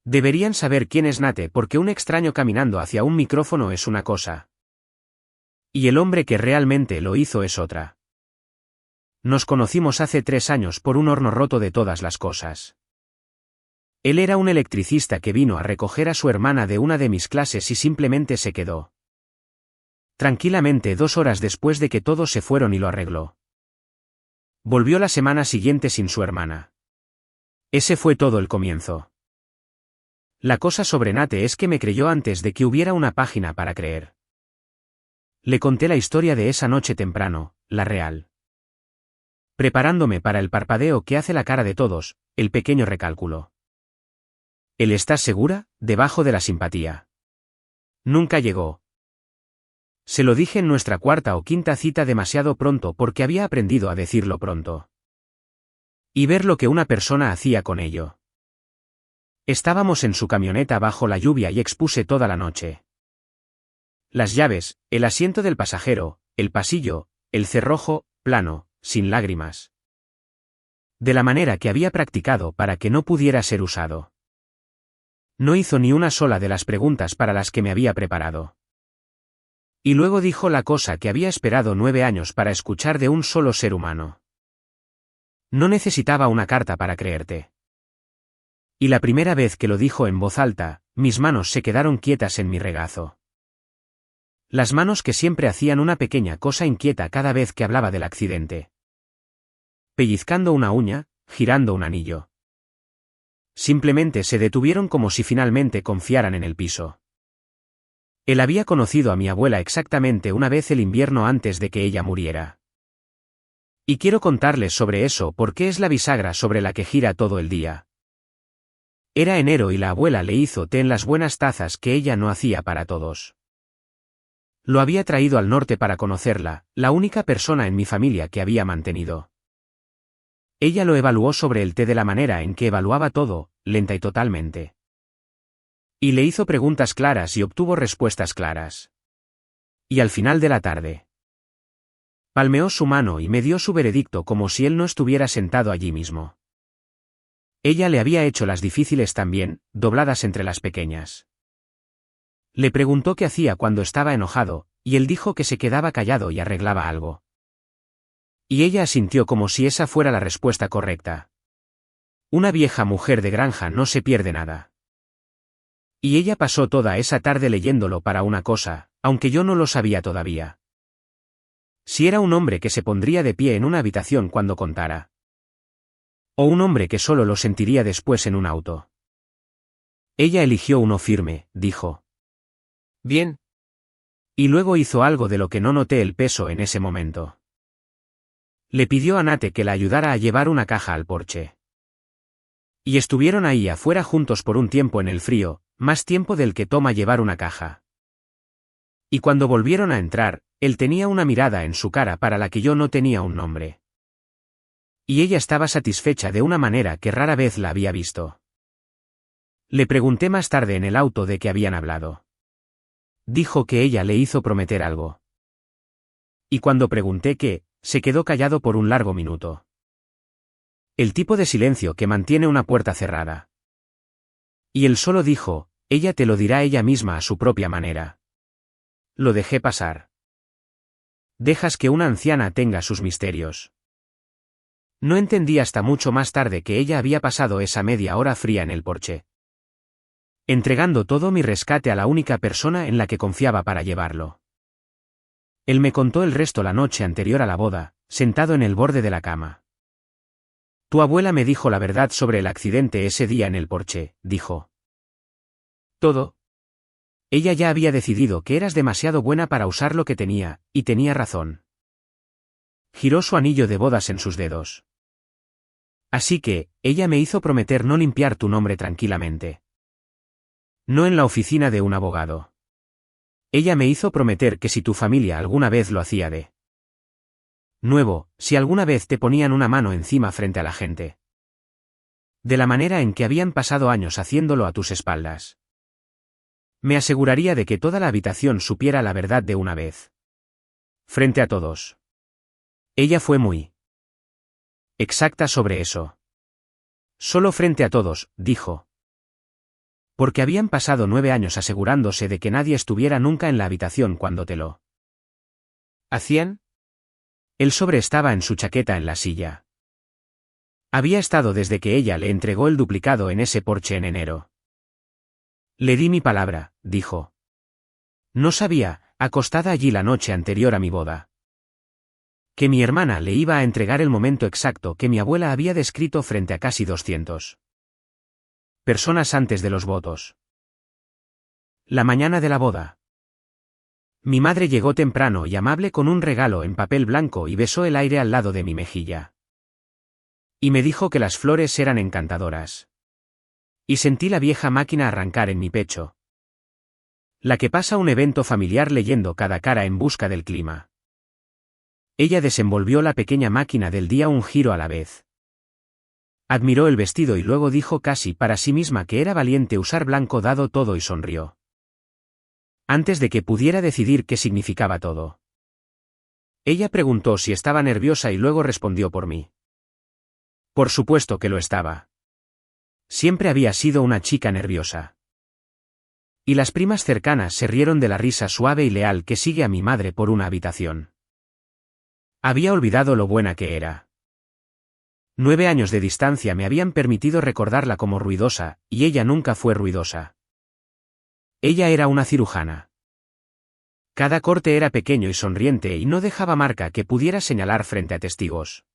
Deberían saber quién es Nate porque un extraño caminando hacia un micrófono es una cosa. Y el hombre que realmente lo hizo es otra. Nos conocimos hace 3 años por un horno roto de todas las cosas. Él era un electricista que vino a recoger a su hermana de una de mis clases y simplemente se quedó. Tranquilamente 2 horas después de que todos se fueron y lo arregló. Volvió la semana siguiente sin su hermana. Ese fue todo el comienzo. La cosa sobre Nate es que me creyó antes de que hubiera una página para creer. Le conté la historia de esa noche temprano, la real. Preparándome para el parpadeo que hace la cara de todos, el pequeño recálculo. ¿El estás segura? Debajo de la simpatía. Nunca llegó. Se lo dije en nuestra 4ª o 5ª cita demasiado pronto porque había aprendido a decirlo pronto. Y ver lo que una persona hacía con ello. Estábamos en su camioneta bajo la lluvia y expuse toda la noche. Las llaves, el asiento del pasajero, el pasillo, el cerrojo, plano, sin lágrimas. De la manera que había practicado para que no pudiera ser usado. No hizo ni una sola de las preguntas para las que me había preparado. Y luego dijo la cosa que había esperado 9 años para escuchar de un solo ser humano. No necesitaba una carta para creerte. Y la primera vez que lo dijo en voz alta, mis manos se quedaron quietas en mi regazo. Las manos que siempre hacían una pequeña cosa inquieta cada vez que hablaba del accidente. Pellizcando una uña, girando un anillo. Simplemente se detuvieron como si finalmente confiaran en el piso. Él había conocido a mi abuela exactamente una vez el invierno antes de que ella muriera. Y quiero contarles sobre eso porque es la bisagra sobre la que gira todo el día. Era enero y la abuela le hizo té en las buenas tazas que ella no hacía para todos. Lo había traído al norte para conocerla, la única persona en mi familia que había mantenido. Ella lo evaluó sobre el té de la manera en que evaluaba todo, lenta y totalmente. Y le hizo preguntas claras y obtuvo respuestas claras. Y al final de la tarde. Palmeó su mano y me dio su veredicto como si él no estuviera sentado allí mismo. Ella le había hecho las difíciles también, dobladas entre las pequeñas. Le preguntó qué hacía cuando estaba enojado, y él dijo que se quedaba callado y arreglaba algo. Y ella asintió como si esa fuera la respuesta correcta. Una vieja mujer de granja no se pierde nada. Y ella pasó toda esa tarde leyéndolo para una cosa, aunque yo no lo sabía todavía. Si era un hombre que se pondría de pie en una habitación cuando contara. O un hombre que solo lo sentiría después en un auto. Ella eligió uno firme, dijo. Bien. Y luego hizo algo de lo que no noté el peso en ese momento. Le pidió a Nate que la ayudara a llevar una caja al porche. Y estuvieron ahí afuera juntos por un tiempo en el frío, más tiempo del que toma llevar una caja. Y cuando volvieron a entrar, él tenía una mirada en su cara para la que yo no tenía un nombre. Y ella estaba satisfecha de una manera que rara vez la había visto. Le pregunté más tarde en el auto de qué habían hablado. Dijo que ella le hizo prometer algo. Y cuando pregunté qué, se quedó callado por un largo minuto. El tipo de silencio que mantiene una puerta cerrada. Y él solo dijo, ella te lo dirá ella misma a su propia manera. Lo dejé pasar. Dejas que una anciana tenga sus misterios. No entendí hasta mucho más tarde que ella había pasado esa media hora fría en el porche, entregando todo mi rescate a la única persona en la que confiaba para llevarlo. Él me contó el resto la noche anterior a la boda, sentado en el borde de la cama. Tu abuela me dijo la verdad sobre el accidente ese día en el porche, dijo. Todo. Ella ya había decidido que eras demasiado buena para usar lo que tenía, y tenía razón. Giró su anillo de bodas en sus dedos. Así que, ella me hizo prometer no limpiar tu nombre tranquilamente. No en la oficina de un abogado. Ella me hizo prometer que si tu familia alguna vez lo hacía de nuevo, si alguna vez te ponían una mano encima frente a la gente. De la manera en que habían pasado años haciéndolo a tus espaldas. Me aseguraría de que toda la habitación supiera la verdad de una vez. Frente a todos. Ella fue muy exacta sobre eso. Solo frente a todos, dijo. Porque habían pasado 9 años asegurándose de que nadie estuviera nunca en la habitación cuando te lo hacían. El sobre estaba en su chaqueta en la silla. Había estado desde que ella le entregó el duplicado en ese porche en enero. Le di mi palabra, dijo. No sabía, acostada allí la noche anterior a mi boda, que mi hermana le iba a entregar el momento exacto que mi abuela había descrito frente a casi 200 personas antes de los votos. La mañana de la boda. Mi madre llegó temprano y amable con un regalo en papel blanco y besó el aire al lado de mi mejilla. Y me dijo que las flores eran encantadoras. Y sentí la vieja máquina arrancar en mi pecho. La que pasa un evento familiar leyendo cada cara en busca del clima. Ella desenvolvió la pequeña máquina del día un giro a la vez. Admiró el vestido y luego dijo casi para sí misma que era valiente usar blanco dado todo y sonrió. Antes de que pudiera decidir qué significaba todo. Ella preguntó si estaba nerviosa y luego respondió por mí. Por supuesto que lo estaba. Siempre había sido una chica nerviosa. Y las primas cercanas se rieron de la risa suave y leal que sigue a mi madre por una habitación. Había olvidado lo buena que era. 9 años de distancia me habían permitido recordarla como ruidosa, y ella nunca fue ruidosa. Ella era una cirujana. Cada corte era pequeño y sonriente y no dejaba marca que pudiera señalar frente a testigos.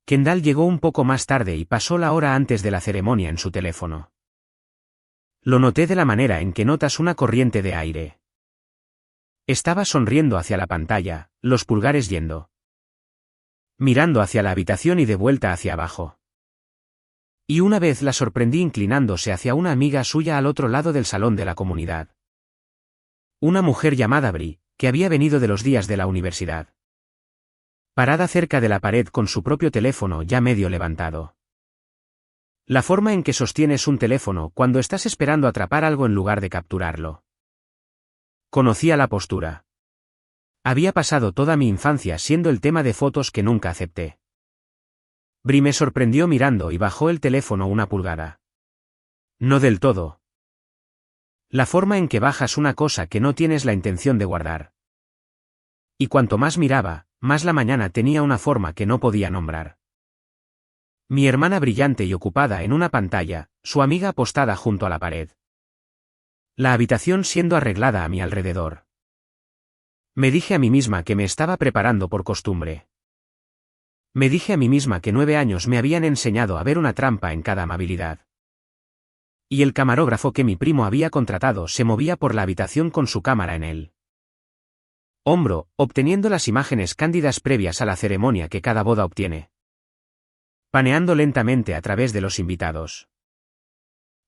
Kendall llegó un poco más tarde y pasó la hora antes de la ceremonia en su teléfono. Lo noté de la manera en que notas una corriente de aire. Estaba sonriendo hacia la pantalla, los pulgares yendo. Mirando hacia la habitación y de vuelta hacia abajo. Y una vez la sorprendí inclinándose hacia una amiga suya al otro lado del salón de la comunidad. Una mujer llamada Bri, que había venido de los días de la universidad. Parada cerca de la pared con su propio teléfono ya medio levantado. La forma en que sostienes un teléfono cuando estás esperando atrapar algo en lugar de capturarlo. Conocía la postura. Había pasado toda mi infancia siendo el tema de fotos que nunca acepté. Bri me sorprendió mirando y bajó el teléfono una pulgada. No del todo. La forma en que bajas una cosa que no tienes la intención de guardar. Y cuanto más miraba, más la mañana tenía una forma que no podía nombrar. Mi hermana brillante y ocupada en una pantalla, su amiga apostada junto a la pared. La habitación siendo arreglada a mi alrededor. Me dije a mí misma que me estaba preparando por costumbre. Me dije a mí misma que 9 años me habían enseñado a ver una trampa en cada amabilidad. Y el camarógrafo que mi primo había contratado se movía por la habitación con su cámara en el hombro, obteniendo las imágenes cándidas previas a la ceremonia que cada boda obtiene. paneando lentamente a través de los invitados.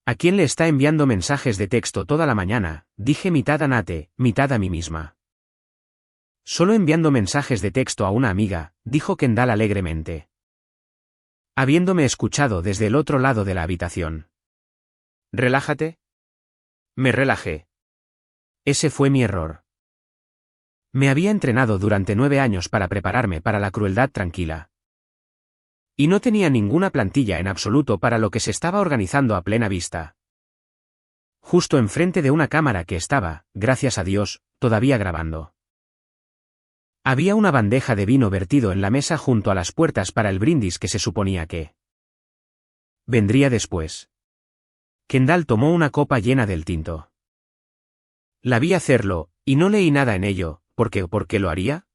¿A quién le está enviando mensajes de texto toda la mañana?, dije mitad a Nate, mitad a mí misma. Solo enviando mensajes de texto a una amiga, dijo Kendall alegremente. Habiéndome escuchado desde el otro lado de la habitación. ¿Relájate? Me relajé. Ese fue mi error. Me había entrenado durante 9 años para prepararme para la crueldad tranquila. Y no tenía ninguna plantilla en absoluto para lo que se estaba organizando a plena vista. Justo enfrente de una cámara que estaba, gracias a Dios, todavía grabando. Había una bandeja de vino vertido en la mesa junto a las puertas para el brindis que se suponía que vendría después. Kendall tomó una copa llena del tinto. La vi hacerlo, y no leí nada en ello, ¿por qué lo haría?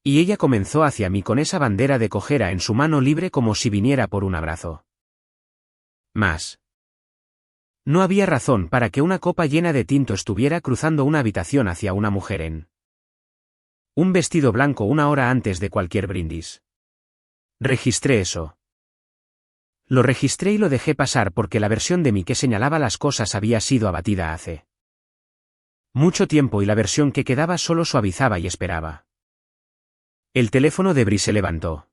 Y ella comenzó hacia mí con esa bandera de cojera en su mano libre como si viniera por un abrazo. Más. No había razón para que una copa llena de tinto estuviera cruzando una habitación hacia una mujer en un vestido blanco 1 hora antes de cualquier brindis. Registré eso. Lo registré y lo dejé pasar porque la versión de mí que señalaba las cosas había sido abatida hace mucho tiempo y la versión que quedaba solo suavizaba y esperaba. El teléfono de Bri se levantó.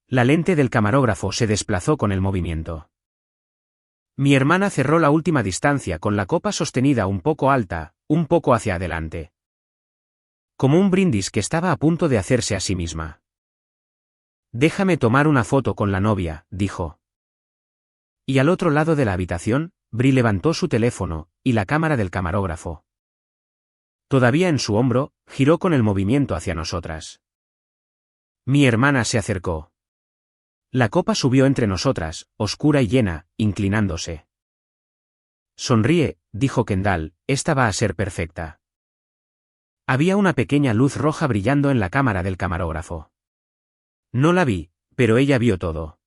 La lente del camarógrafo se desplazó con el movimiento. Mi hermana cerró la última distancia con la copa sostenida un poco alta, un poco hacia adelante. Como un brindis que estaba a punto de hacerse a sí misma. Déjame tomar una foto con la novia, dijo. Y al otro lado de la habitación, Bri levantó su teléfono, y la cámara del camarógrafo. Todavía en su hombro, giró con el movimiento hacia nosotras. Mi hermana se acercó. La copa subió entre nosotras, oscura y llena, inclinándose. Sonríe, dijo Kendall, esta va a ser perfecta. Había una pequeña luz roja brillando en la cámara del camarógrafo. No la vi, pero ella vio todo.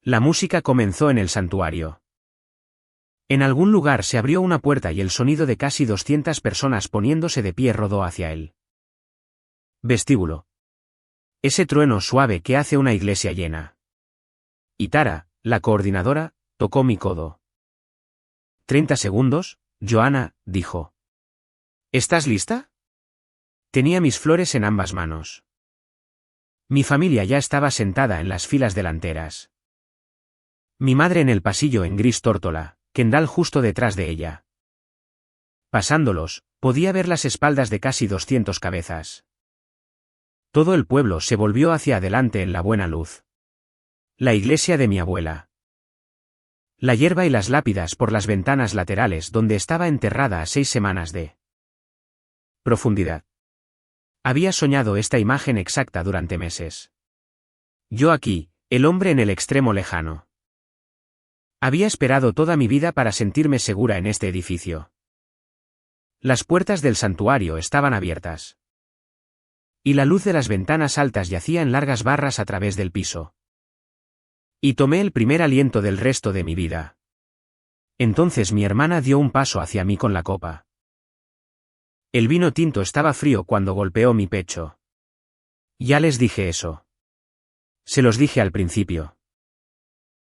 La música comenzó en el santuario. En algún lugar se abrió una puerta y el sonido de casi 200 personas poniéndose de pie rodó hacia él. Vestíbulo. Ese trueno suave que hace una iglesia llena. Y Tara, la coordinadora, tocó mi codo. 30 segundos, Joanna, dijo. ¿Estás lista? Tenía mis flores en ambas manos. Mi familia ya estaba sentada en las filas delanteras. Mi madre en el pasillo en gris tórtola, Kendall justo detrás de ella. Pasándolos, podía ver las espaldas de casi 200 cabezas. Todo el pueblo se volvió hacia adelante en la buena luz. La iglesia de mi abuela. La hierba y las lápidas por las ventanas laterales donde estaba enterrada a 6 semanas de profundidad. Había soñado esta imagen exacta durante meses. Yo aquí, el hombre en el extremo lejano. Había esperado toda mi vida para sentirme segura en este edificio. Las puertas del santuario estaban abiertas. Y la luz de las ventanas altas yacía en largas barras a través del piso. Y tomé el primer aliento del resto de mi vida. Entonces mi hermana dio un paso hacia mí con la copa. El vino tinto estaba frío cuando golpeó mi pecho. Ya les dije eso. Se los dije al principio.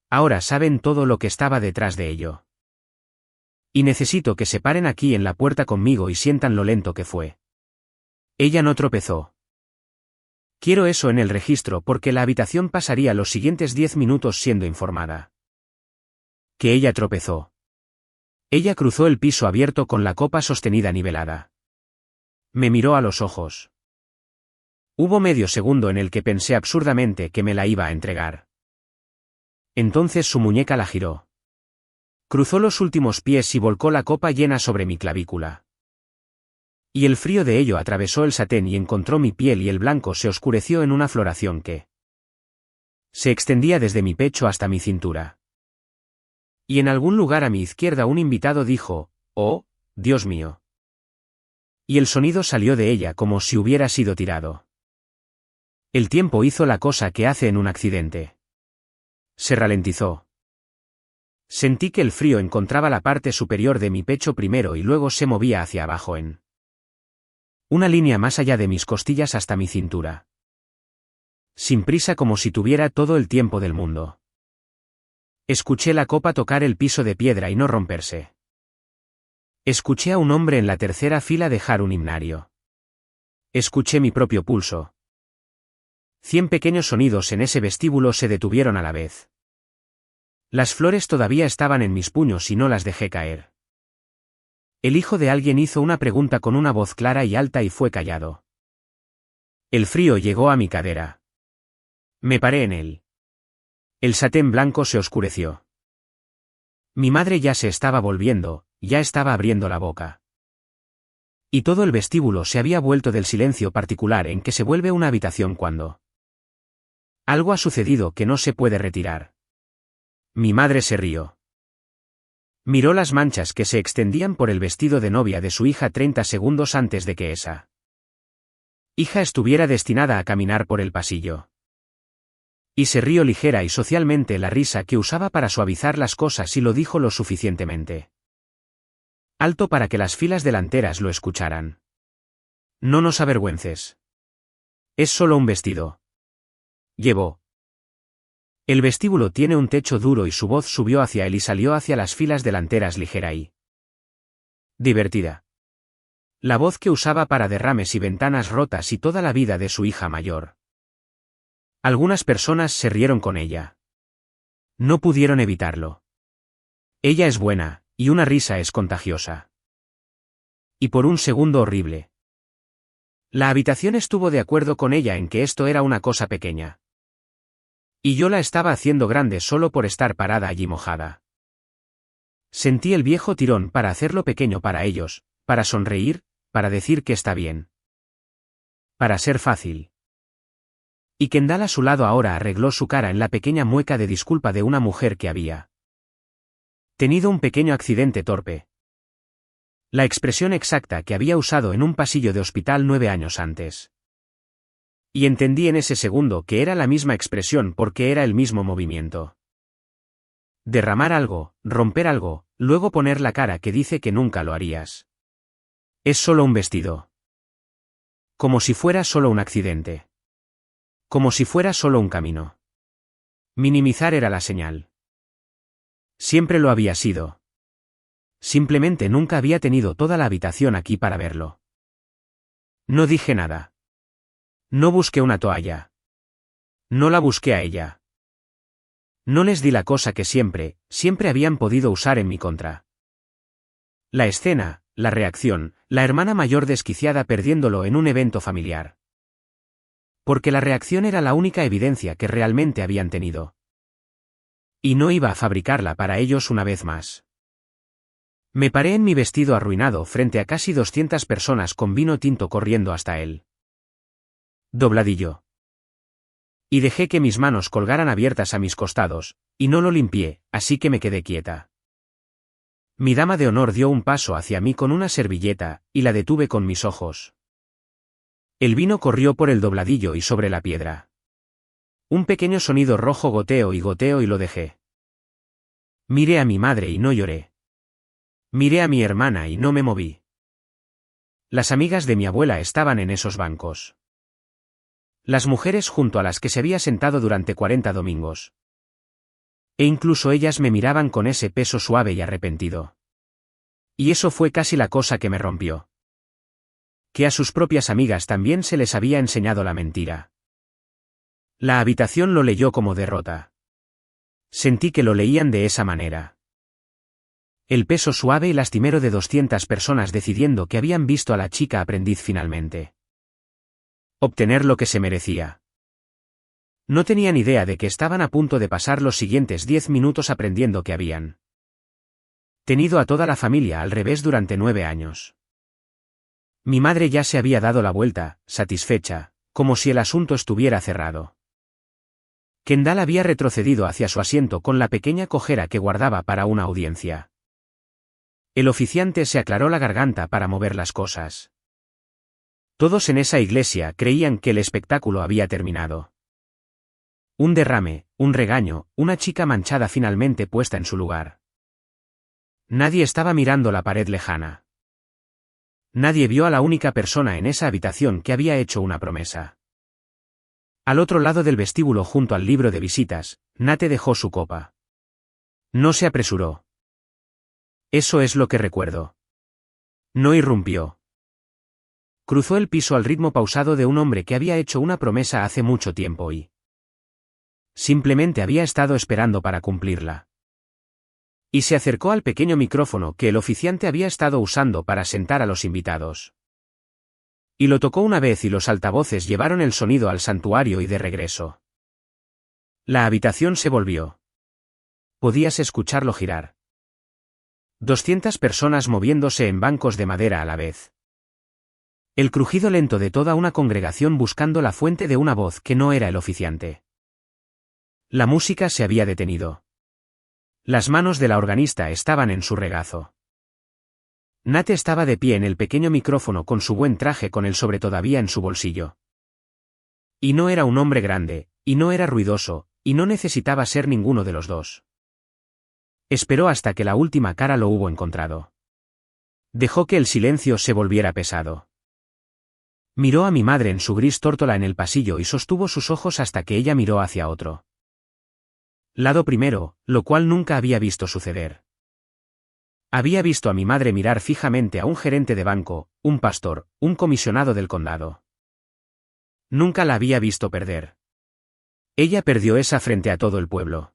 Ahora saben todo lo que estaba detrás de ello. Y necesito que se paren aquí en la puerta conmigo y sientan lo lento que fue. Ella no tropezó. Quiero eso en el registro porque la habitación pasaría los siguientes 10 minutos siendo informada. Que ella tropezó. Ella cruzó el piso abierto con la copa sostenida nivelada. Me miró a los ojos. Hubo medio segundo en el que pensé absurdamente que me la iba a entregar. Entonces su muñeca la giró. Cruzó los últimos pies y volcó la copa llena sobre mi clavícula. Y el frío de ello atravesó el satén y encontró mi piel y el blanco se oscureció en una floración que se extendía desde mi pecho hasta mi cintura. Y en algún lugar a mi izquierda un invitado dijo, «Oh, Dios mío». Y el sonido salió de ella como si hubiera sido tirado. El tiempo hizo la cosa que hace en un accidente. Se ralentizó. Sentí que el frío encontraba la parte superior de mi pecho primero y luego se movía hacia abajo en una línea más allá de mis costillas hasta mi cintura. Sin prisa como si tuviera todo el tiempo del mundo. Escuché la copa tocar el piso de piedra y no romperse. Escuché a un hombre en la tercera fila dejar un himnario. Escuché mi propio pulso. 100 pequeños sonidos en ese vestíbulo se detuvieron a la vez. Las flores todavía estaban en mis puños y no las dejé caer. El hijo de alguien hizo una pregunta con una voz clara y alta y fue callado. El frío llegó a mi cadera. Me paré en él. El satén blanco se oscureció. Mi madre ya se estaba volviendo, ya estaba abriendo la boca. Y todo el vestíbulo se había vuelto del silencio particular en que se vuelve una habitación cuando algo ha sucedido que no se puede retirar. Mi madre se rió. Miró las manchas que se extendían por el vestido de novia de su hija 30 segundos antes de que esa hija estuviera destinada a caminar por el pasillo. Y se rió ligera y socialmente la risa que usaba para suavizar las cosas y lo dijo lo suficientemente alto para que las filas delanteras lo escucharan. No nos avergüences. Es solo un vestido. Llevó. El vestíbulo tiene un techo duro y su voz subió hacia él y salió hacia las filas delanteras ligera y divertida. La voz que usaba para derrames y ventanas rotas y toda la vida de su hija mayor. Algunas personas se rieron con ella. No pudieron evitarlo. Ella es buena, y una risa es contagiosa. Y por un segundo horrible. La habitación estuvo de acuerdo con ella en que esto era una cosa pequeña. Y yo la estaba haciendo grande solo por estar parada allí mojada. Sentí el viejo tirón para hacerlo pequeño para ellos, para sonreír, para decir que está bien. Para ser fácil. Y Kendall a su lado ahora arregló su cara en la pequeña mueca de disculpa de una mujer que había tenido un pequeño accidente torpe. La expresión exacta que había usado en un pasillo de hospital 9 años antes. Y entendí en ese segundo que era la misma expresión porque era el mismo movimiento. Derramar algo, romper algo, luego poner la cara que dice que nunca lo harías. Es solo un vestido. Como si fuera solo un accidente. Como si fuera solo un camino. Minimizar era la señal. Siempre lo había sido. Simplemente nunca había tenido toda la habitación aquí para verlo. No dije nada. No busqué una toalla. No la busqué a ella. No les di la cosa que siempre habían podido usar en mi contra. La escena, la reacción, la hermana mayor desquiciada perdiéndolo en un evento familiar. Porque la reacción era la única evidencia que realmente habían tenido. Y no iba a fabricarla para ellos una vez más. Me paré en mi vestido arruinado frente a casi 200 personas con vino tinto corriendo hasta él. Dobladillo. Y dejé que mis manos colgaran abiertas a mis costados, y no lo limpié, así que me quedé quieta. Mi dama de honor dio un paso hacia mí con una servilleta, y la detuve con mis ojos. El vino corrió por el dobladillo y sobre la piedra. Un pequeño sonido rojo goteo y lo dejé. Miré a mi madre y no lloré. Miré a mi hermana y no me moví. Las amigas de mi abuela estaban en esos bancos. Las mujeres junto a las que se había sentado durante 40 domingos. E incluso ellas me miraban con ese peso suave y arrepentido. Y eso fue casi la cosa que me rompió. Que a sus propias amigas también se les había enseñado la mentira. La habitación lo leyó como derrota. Sentí que lo leían de esa manera. El peso suave y lastimero de 200 personas decidiendo que habían visto a la chica aprendiz finalmente obtener lo que se merecía. No tenían idea de que estaban a punto de pasar los siguientes 10 minutos aprendiendo que habían tenido a toda la familia al revés durante 9 años. Mi madre ya se había dado la vuelta, satisfecha, como si el asunto estuviera cerrado. Kendall había retrocedido hacia su asiento con la pequeña cojera que guardaba para una audiencia. El oficiante se aclaró la garganta para mover las cosas. Todos en esa iglesia creían que el espectáculo había terminado. Un derrame, un regaño, una chica manchada finalmente puesta en su lugar. Nadie estaba mirando la pared lejana. Nadie vio a la única persona en esa habitación que había hecho una promesa. Al otro lado del vestíbulo junto al libro de visitas, Nate dejó su copa. No se apresuró. Eso es lo que recuerdo. No irrumpió. Cruzó el piso al ritmo pausado de un hombre que había hecho una promesa hace mucho tiempo y simplemente había estado esperando para cumplirla. Y se acercó al pequeño micrófono que el oficiante había estado usando para sentar a los invitados. Y lo tocó una vez y los altavoces llevaron el sonido al santuario y de regreso. La habitación se volvió. Podías escucharlo girar. 200 personas moviéndose en bancos de madera a la vez. El crujido lento de toda una congregación buscando la fuente de una voz que no era el oficiante. La música se había detenido. Las manos de la organista estaban en su regazo. Nate estaba de pie en el pequeño micrófono con su buen traje con el sobre todavía en su bolsillo. Y no era un hombre grande, y no era ruidoso, y no necesitaba ser ninguno de los dos. Esperó hasta que la última cara lo hubo encontrado. Dejó que el silencio se volviera pesado. Miró a mi madre en su gris tórtola en el pasillo y sostuvo sus ojos hasta que ella miró hacia otro lado primero, lo cual nunca había visto suceder. Había visto a mi madre mirar fijamente a un gerente de banco, un pastor, un comisionado del condado. Nunca la había visto perder. Ella perdió esa frente a todo el pueblo.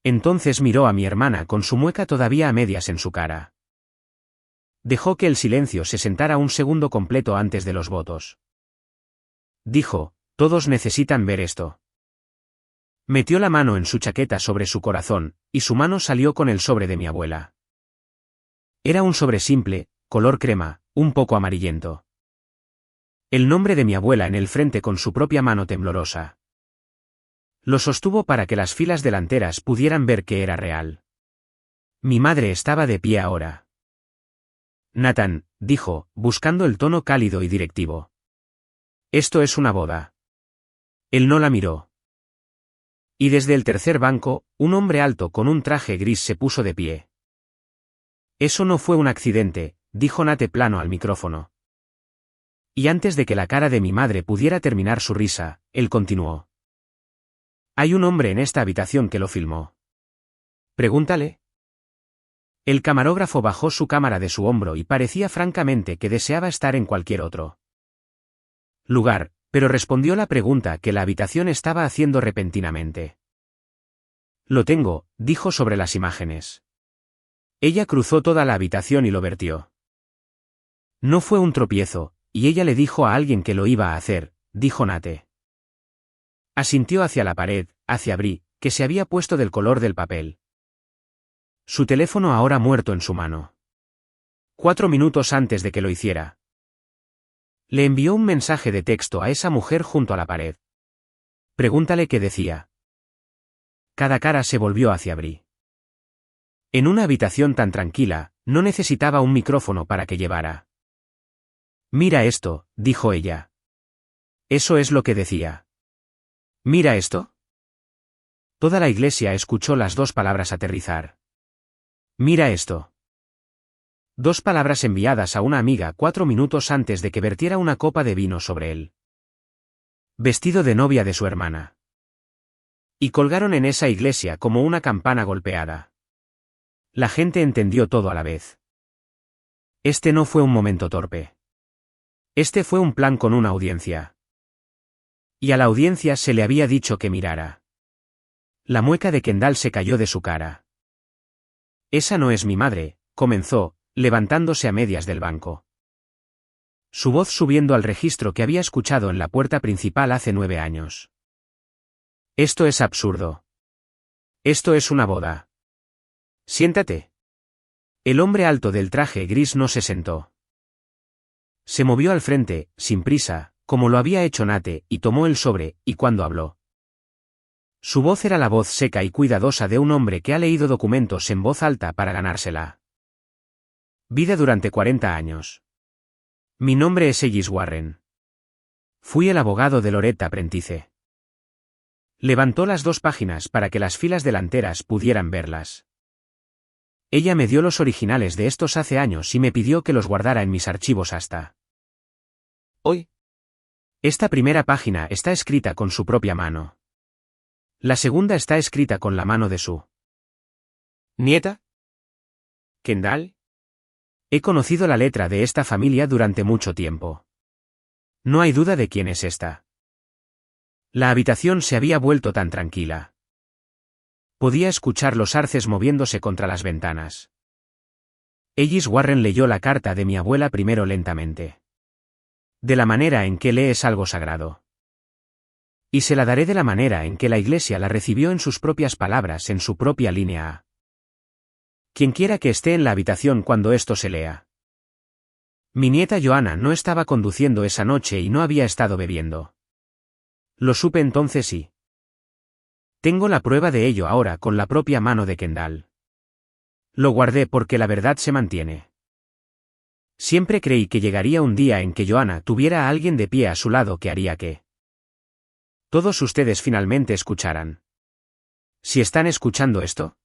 Entonces miró a mi hermana con su mueca todavía a medias en su cara. Dejó que el silencio se sentara un segundo completo antes de los votos. Dijo, todos necesitan ver esto. Metió la mano en su chaqueta sobre su corazón, y su mano salió con el sobre de mi abuela. Era un sobre simple, color crema, un poco amarillento. El nombre de mi abuela en el frente con su propia mano temblorosa. Lo sostuvo para que las filas delanteras pudieran ver que era real. Mi madre estaba de pie ahora. Nathan, dijo, buscando el tono cálido y directivo. Esto es una boda. Él no la miró. Y desde el tercer banco, un hombre alto con un traje gris se puso de pie. Eso no fue un accidente, dijo Nate plano al micrófono. Y antes de que la cara de mi madre pudiera terminar su risa, él continuó. Hay un hombre en esta habitación que lo filmó. Pregúntale. El camarógrafo bajó su cámara de su hombro y parecía francamente que deseaba estar en cualquier otro lugar, pero respondió la pregunta que la habitación estaba haciendo repentinamente. Lo tengo, dijo sobre las imágenes. Ella cruzó toda la habitación y lo vertió. No fue un tropiezo, y ella le dijo a alguien que lo iba a hacer, dijo Nate. Asintió hacia la pared, hacia Bri, que se había puesto del color del papel. Su teléfono ahora muerto en su mano. 4 minutos antes de que lo hiciera. Le envió un mensaje de texto a esa mujer junto a la pared. Pregúntale qué decía. Cada cara se volvió hacia Bri. En una habitación tan tranquila, no necesitaba un micrófono para que llevara. Mira esto, dijo ella. Eso es lo que decía. Mira esto. Toda la iglesia escuchó las dos palabras aterrizar. Mira esto. 2 palabras enviadas a una amiga 4 minutos antes de que vertiera una copa de vino sobre él. Vestido de novia de su hermana. Y colgaron en esa iglesia como una campana golpeada. La gente entendió todo a la vez. Este no fue un momento torpe. Este fue un plan con una audiencia. Y a la audiencia se le había dicho que mirara. La mueca de Kendall se cayó de su cara. Esa no es mi madre, comenzó, levantándose a medias del banco. Su voz subiendo al registro que había escuchado en la puerta principal hace 9 años. Esto es absurdo. Esto es una boda. Siéntate. El hombre alto del traje gris no se sentó. Se movió al frente, sin prisa, como lo había hecho Nate, y tomó el sobre, y cuando habló. Su voz era la voz seca y cuidadosa de un hombre que ha leído documentos en voz alta para ganársela. Vida durante 40 años. Mi nombre es Ellis Warren. Fui el abogado de Loretta Prentice. Levantó las 2 páginas para que las filas delanteras pudieran verlas. Ella me dio los originales de estos hace años y me pidió que los guardara en mis archivos hasta hoy. Esta primera página está escrita con su propia mano. La segunda está escrita con la mano de su ¿Nieta? Kendall. He conocido la letra de esta familia durante mucho tiempo. No hay duda de quién es esta. La habitación se había vuelto tan tranquila. Podía escuchar los arces moviéndose contra las ventanas. Ellis Warren leyó la carta de mi abuela primero lentamente. De la manera en que lee es algo sagrado. Y se la daré de la manera en que la Iglesia la recibió en sus propias palabras, en su propia línea A. Quienquiera que esté en la habitación cuando esto se lea. Mi nieta Joanna no estaba conduciendo esa noche y no había estado bebiendo. Lo supe entonces y tengo la prueba de ello ahora con la propia mano de Kendall. Lo guardé porque la verdad se mantiene. Siempre creí que llegaría un día en que Joanna tuviera a alguien de pie a su lado que haría que todos ustedes finalmente escucharan. Si están escuchando esto,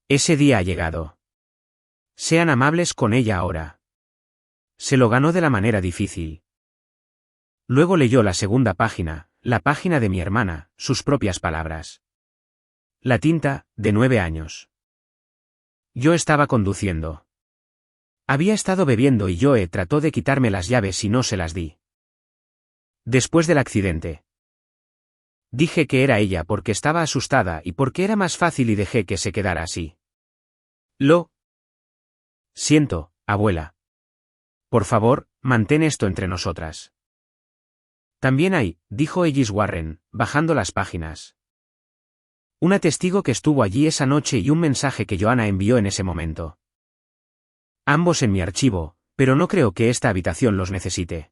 ese día ha llegado. Sean amables con ella ahora. Se lo ganó de la manera difícil. Luego leyó la segunda página, la página de mi hermana, sus propias palabras. La tinta, de 9 años. Yo estaba conduciendo. Había estado bebiendo y Joe trató de quitarme las llaves y no se las di. Después del accidente. Dije que era ella porque estaba asustada y porque era más fácil y dejé que se quedara así. Lo siento, abuela. Por favor, mantén esto entre nosotras. También hay, dijo Ellis Warren, bajando las páginas. Una testigo que estuvo allí esa noche y un mensaje que Joanna envió en ese momento. Ambos en mi archivo, pero no creo que esta habitación los necesite.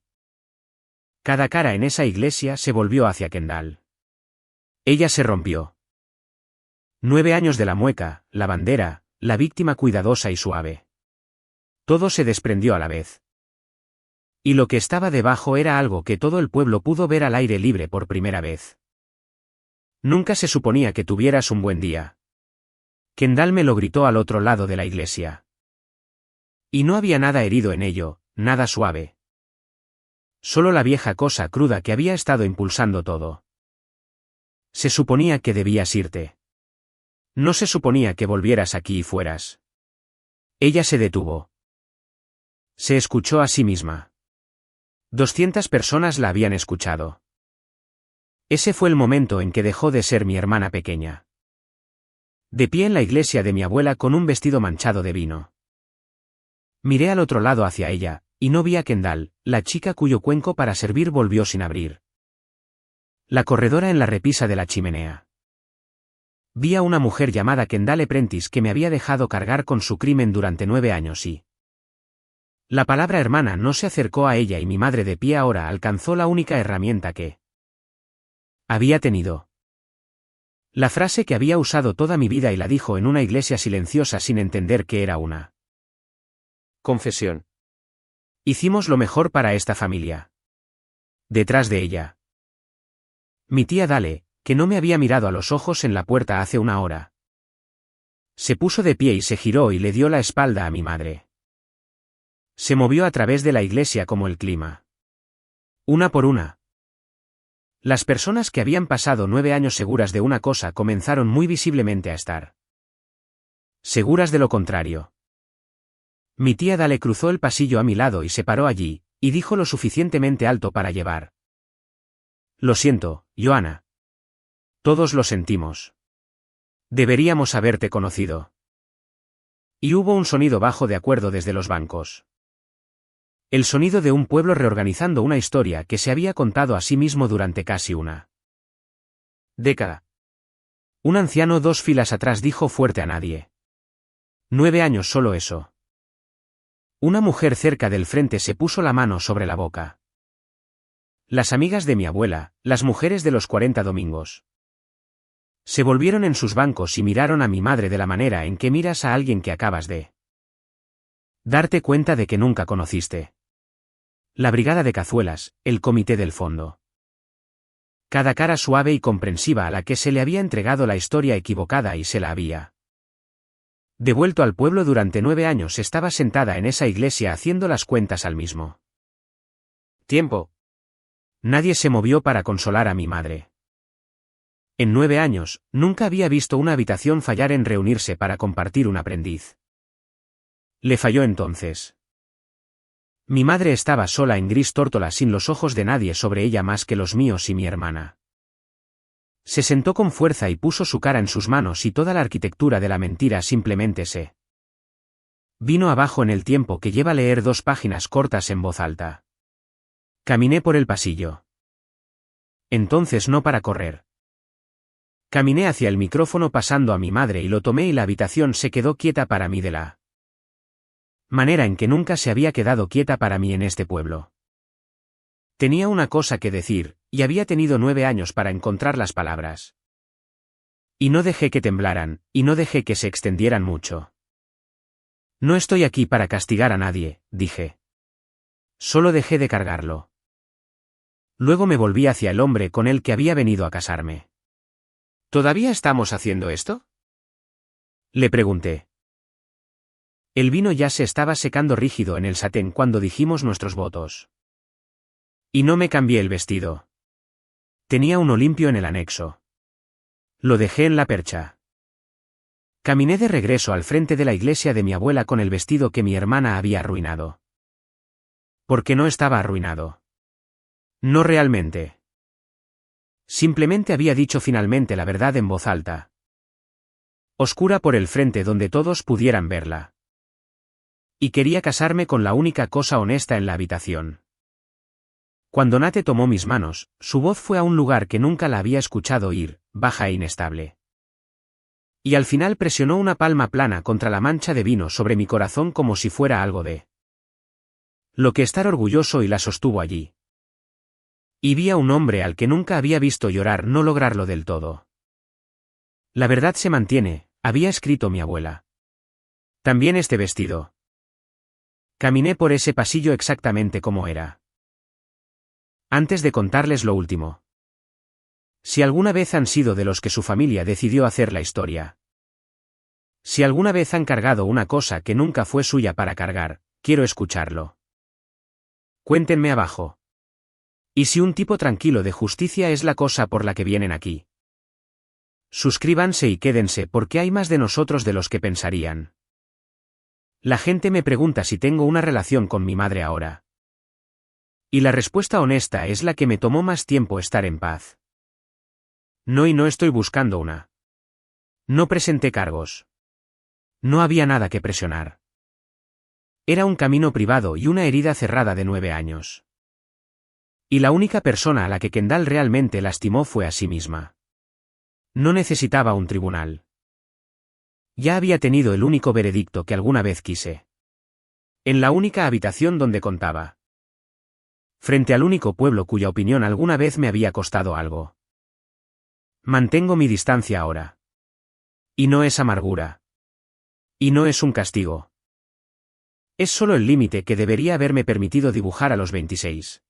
Cada cara en esa iglesia se volvió hacia Kendall. Ella se rompió. 9 años de la mueca, la bandera, la víctima cuidadosa y suave. Todo se desprendió a la vez. Y lo que estaba debajo era algo que todo el pueblo pudo ver al aire libre por primera vez. Nunca se suponía que tuvieras un buen día. Kendall me lo gritó al otro lado de la iglesia. Y no había nada herido en ello, nada suave. Solo la vieja cosa cruda que había estado impulsando todo. Se suponía que debías irte. No se suponía que volvieras aquí y fueras. Ella se detuvo. Se escuchó a sí misma. 200 personas la habían escuchado. Ese fue el momento en que dejó de ser mi hermana pequeña. De pie en la iglesia de mi abuela con un vestido manchado de vino. Miré al otro lado hacia ella, y no vi a Kendall, la chica cuyo cuenco para servir volvió sin abrir. La corredora en la repisa de la chimenea. Vi a una mujer llamada Kendall Prentice que me había dejado cargar con su crimen durante 9 años y la palabra hermana no se acercó a ella y mi madre de pie ahora alcanzó la única herramienta que había tenido. La frase que había usado toda mi vida y la dijo en una iglesia silenciosa sin entender que era una confesión. Hicimos lo mejor para esta familia. Detrás de ella. Mi tía Dale, que no me había mirado a los ojos en la puerta hace una hora. Se puso de pie y se giró y le dio la espalda a mi madre. Se movió a través de la iglesia como el clima. Una por una. Las personas que habían pasado 9 años seguras de una cosa comenzaron muy visiblemente a estar seguras de lo contrario. Mi tía Dale cruzó el pasillo a mi lado y se paró allí, y dijo lo suficientemente alto para llevar. Lo siento, Joanna. Todos lo sentimos. Deberíamos haberte conocido. Y hubo un sonido bajo de acuerdo desde los bancos. El sonido de un pueblo reorganizando una historia que se había contado a sí mismo durante casi una década. Un anciano 2 filas atrás dijo fuerte a nadie. 9 años solo eso. Una mujer cerca del frente se puso la mano sobre la boca. Las amigas de mi abuela, las mujeres de los 40 domingos. Se volvieron en sus bancos y miraron a mi madre de la manera en que miras a alguien que acabas de darte cuenta de que nunca conociste. La brigada de cazuelas, el comité del fondo. Cada cara suave y comprensiva a la que se le había entregado la historia equivocada y se la había devuelto al pueblo durante 9 años estaba sentada en esa iglesia haciendo las cuentas al mismo tiempo. Nadie se movió para consolar a mi madre. En 9 años, nunca había visto una habitación fallar en reunirse para compartir un aprendiz. Le falló entonces. Mi madre estaba sola en gris tórtola sin los ojos de nadie sobre ella más que los míos y mi hermana. Se sentó con fuerza y puso su cara en sus manos y toda la arquitectura de la mentira simplemente se vino abajo en el tiempo que lleva leer 2 páginas cortas en voz alta. Caminé por el pasillo. Entonces no para correr. Caminé hacia el micrófono pasando a mi madre y lo tomé y la habitación se quedó quieta para mí de la manera en que nunca se había quedado quieta para mí en este pueblo. Tenía una cosa que decir, y había tenido 9 años para encontrar las palabras. Y no dejé que temblaran, y no dejé que se extendieran mucho. No estoy aquí para castigar a nadie, dije. Solo dejé de cargarlo. Luego me volví hacia el hombre con el que había venido a casarme. ¿Todavía estamos haciendo esto? Le pregunté. El vino ya se estaba secando rígido en el satén cuando dijimos nuestros votos. Y no me cambié el vestido. Tenía uno limpio en el anexo. Lo dejé en la percha. Caminé de regreso al frente de la iglesia de mi abuela con el vestido que mi hermana había arruinado. Porque no estaba arruinado. No realmente. Simplemente había dicho finalmente la verdad en voz alta. Oscura por el frente donde todos pudieran verla. Y quería casarme con la única cosa honesta en la habitación. Cuando Nate tomó mis manos, su voz fue a un lugar que nunca la había escuchado ir, baja e inestable. Y al final presionó una palma plana contra la mancha de vino sobre mi corazón como si fuera algo de lo que estar orgulloso y la sostuvo allí. Y vi a un hombre al que nunca había visto llorar no lograrlo del todo. La verdad se mantiene, había escrito mi abuela. También este vestido. Caminé por ese pasillo exactamente como era. Antes de contarles lo último. Si alguna vez han sido de los que su familia decidió hacer la historia. Si alguna vez han cargado una cosa que nunca fue suya para cargar, quiero escucharlo. Cuéntenme abajo. ¿Y si un tipo tranquilo de justicia es la cosa por la que vienen aquí? Suscríbanse y quédense porque hay más de nosotros de los que pensarían. La gente me pregunta si tengo una relación con mi madre ahora. Y la respuesta honesta es la que me tomó más tiempo estar en paz. No, y no estoy buscando una. No presenté cargos. No había nada que presionar. Era un camino privado y una herida cerrada de 9 años. Y la única persona a la que Kendall realmente lastimó fue a sí misma. No necesitaba un tribunal. Ya había tenido el único veredicto que alguna vez quise. En la única habitación donde contaba. Frente al único pueblo cuya opinión alguna vez me había costado algo. Mantengo mi distancia ahora. Y no es amargura. Y no es un castigo. Es solo el límite que debería haberme permitido dibujar a los 26.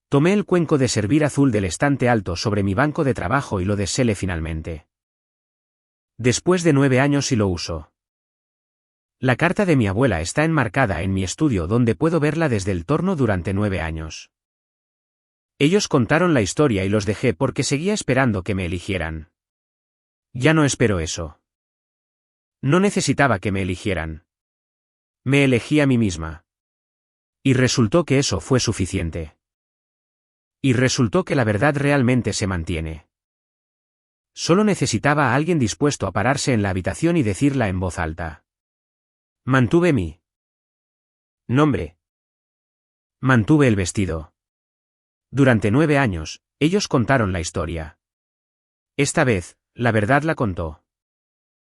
Tomé el cuenco de servir azul del estante alto sobre mi banco de trabajo y lo deshelé finalmente. Después de 9 años y lo uso. La carta de mi abuela está enmarcada en mi estudio donde puedo verla desde el torno durante 9 años. Ellos contaron la historia y los dejé porque seguía esperando que me eligieran. Ya no espero eso. No necesitaba que me eligieran. Me elegí a mí misma. Y resultó que eso fue suficiente. Y resultó que la verdad realmente se mantiene. Solo necesitaba a alguien dispuesto a pararse en la habitación y decirla en voz alta. Mantuve mi nombre. Mantuve el vestido. Durante 9 años, ellos contaron la historia. Esta vez, la verdad la contó.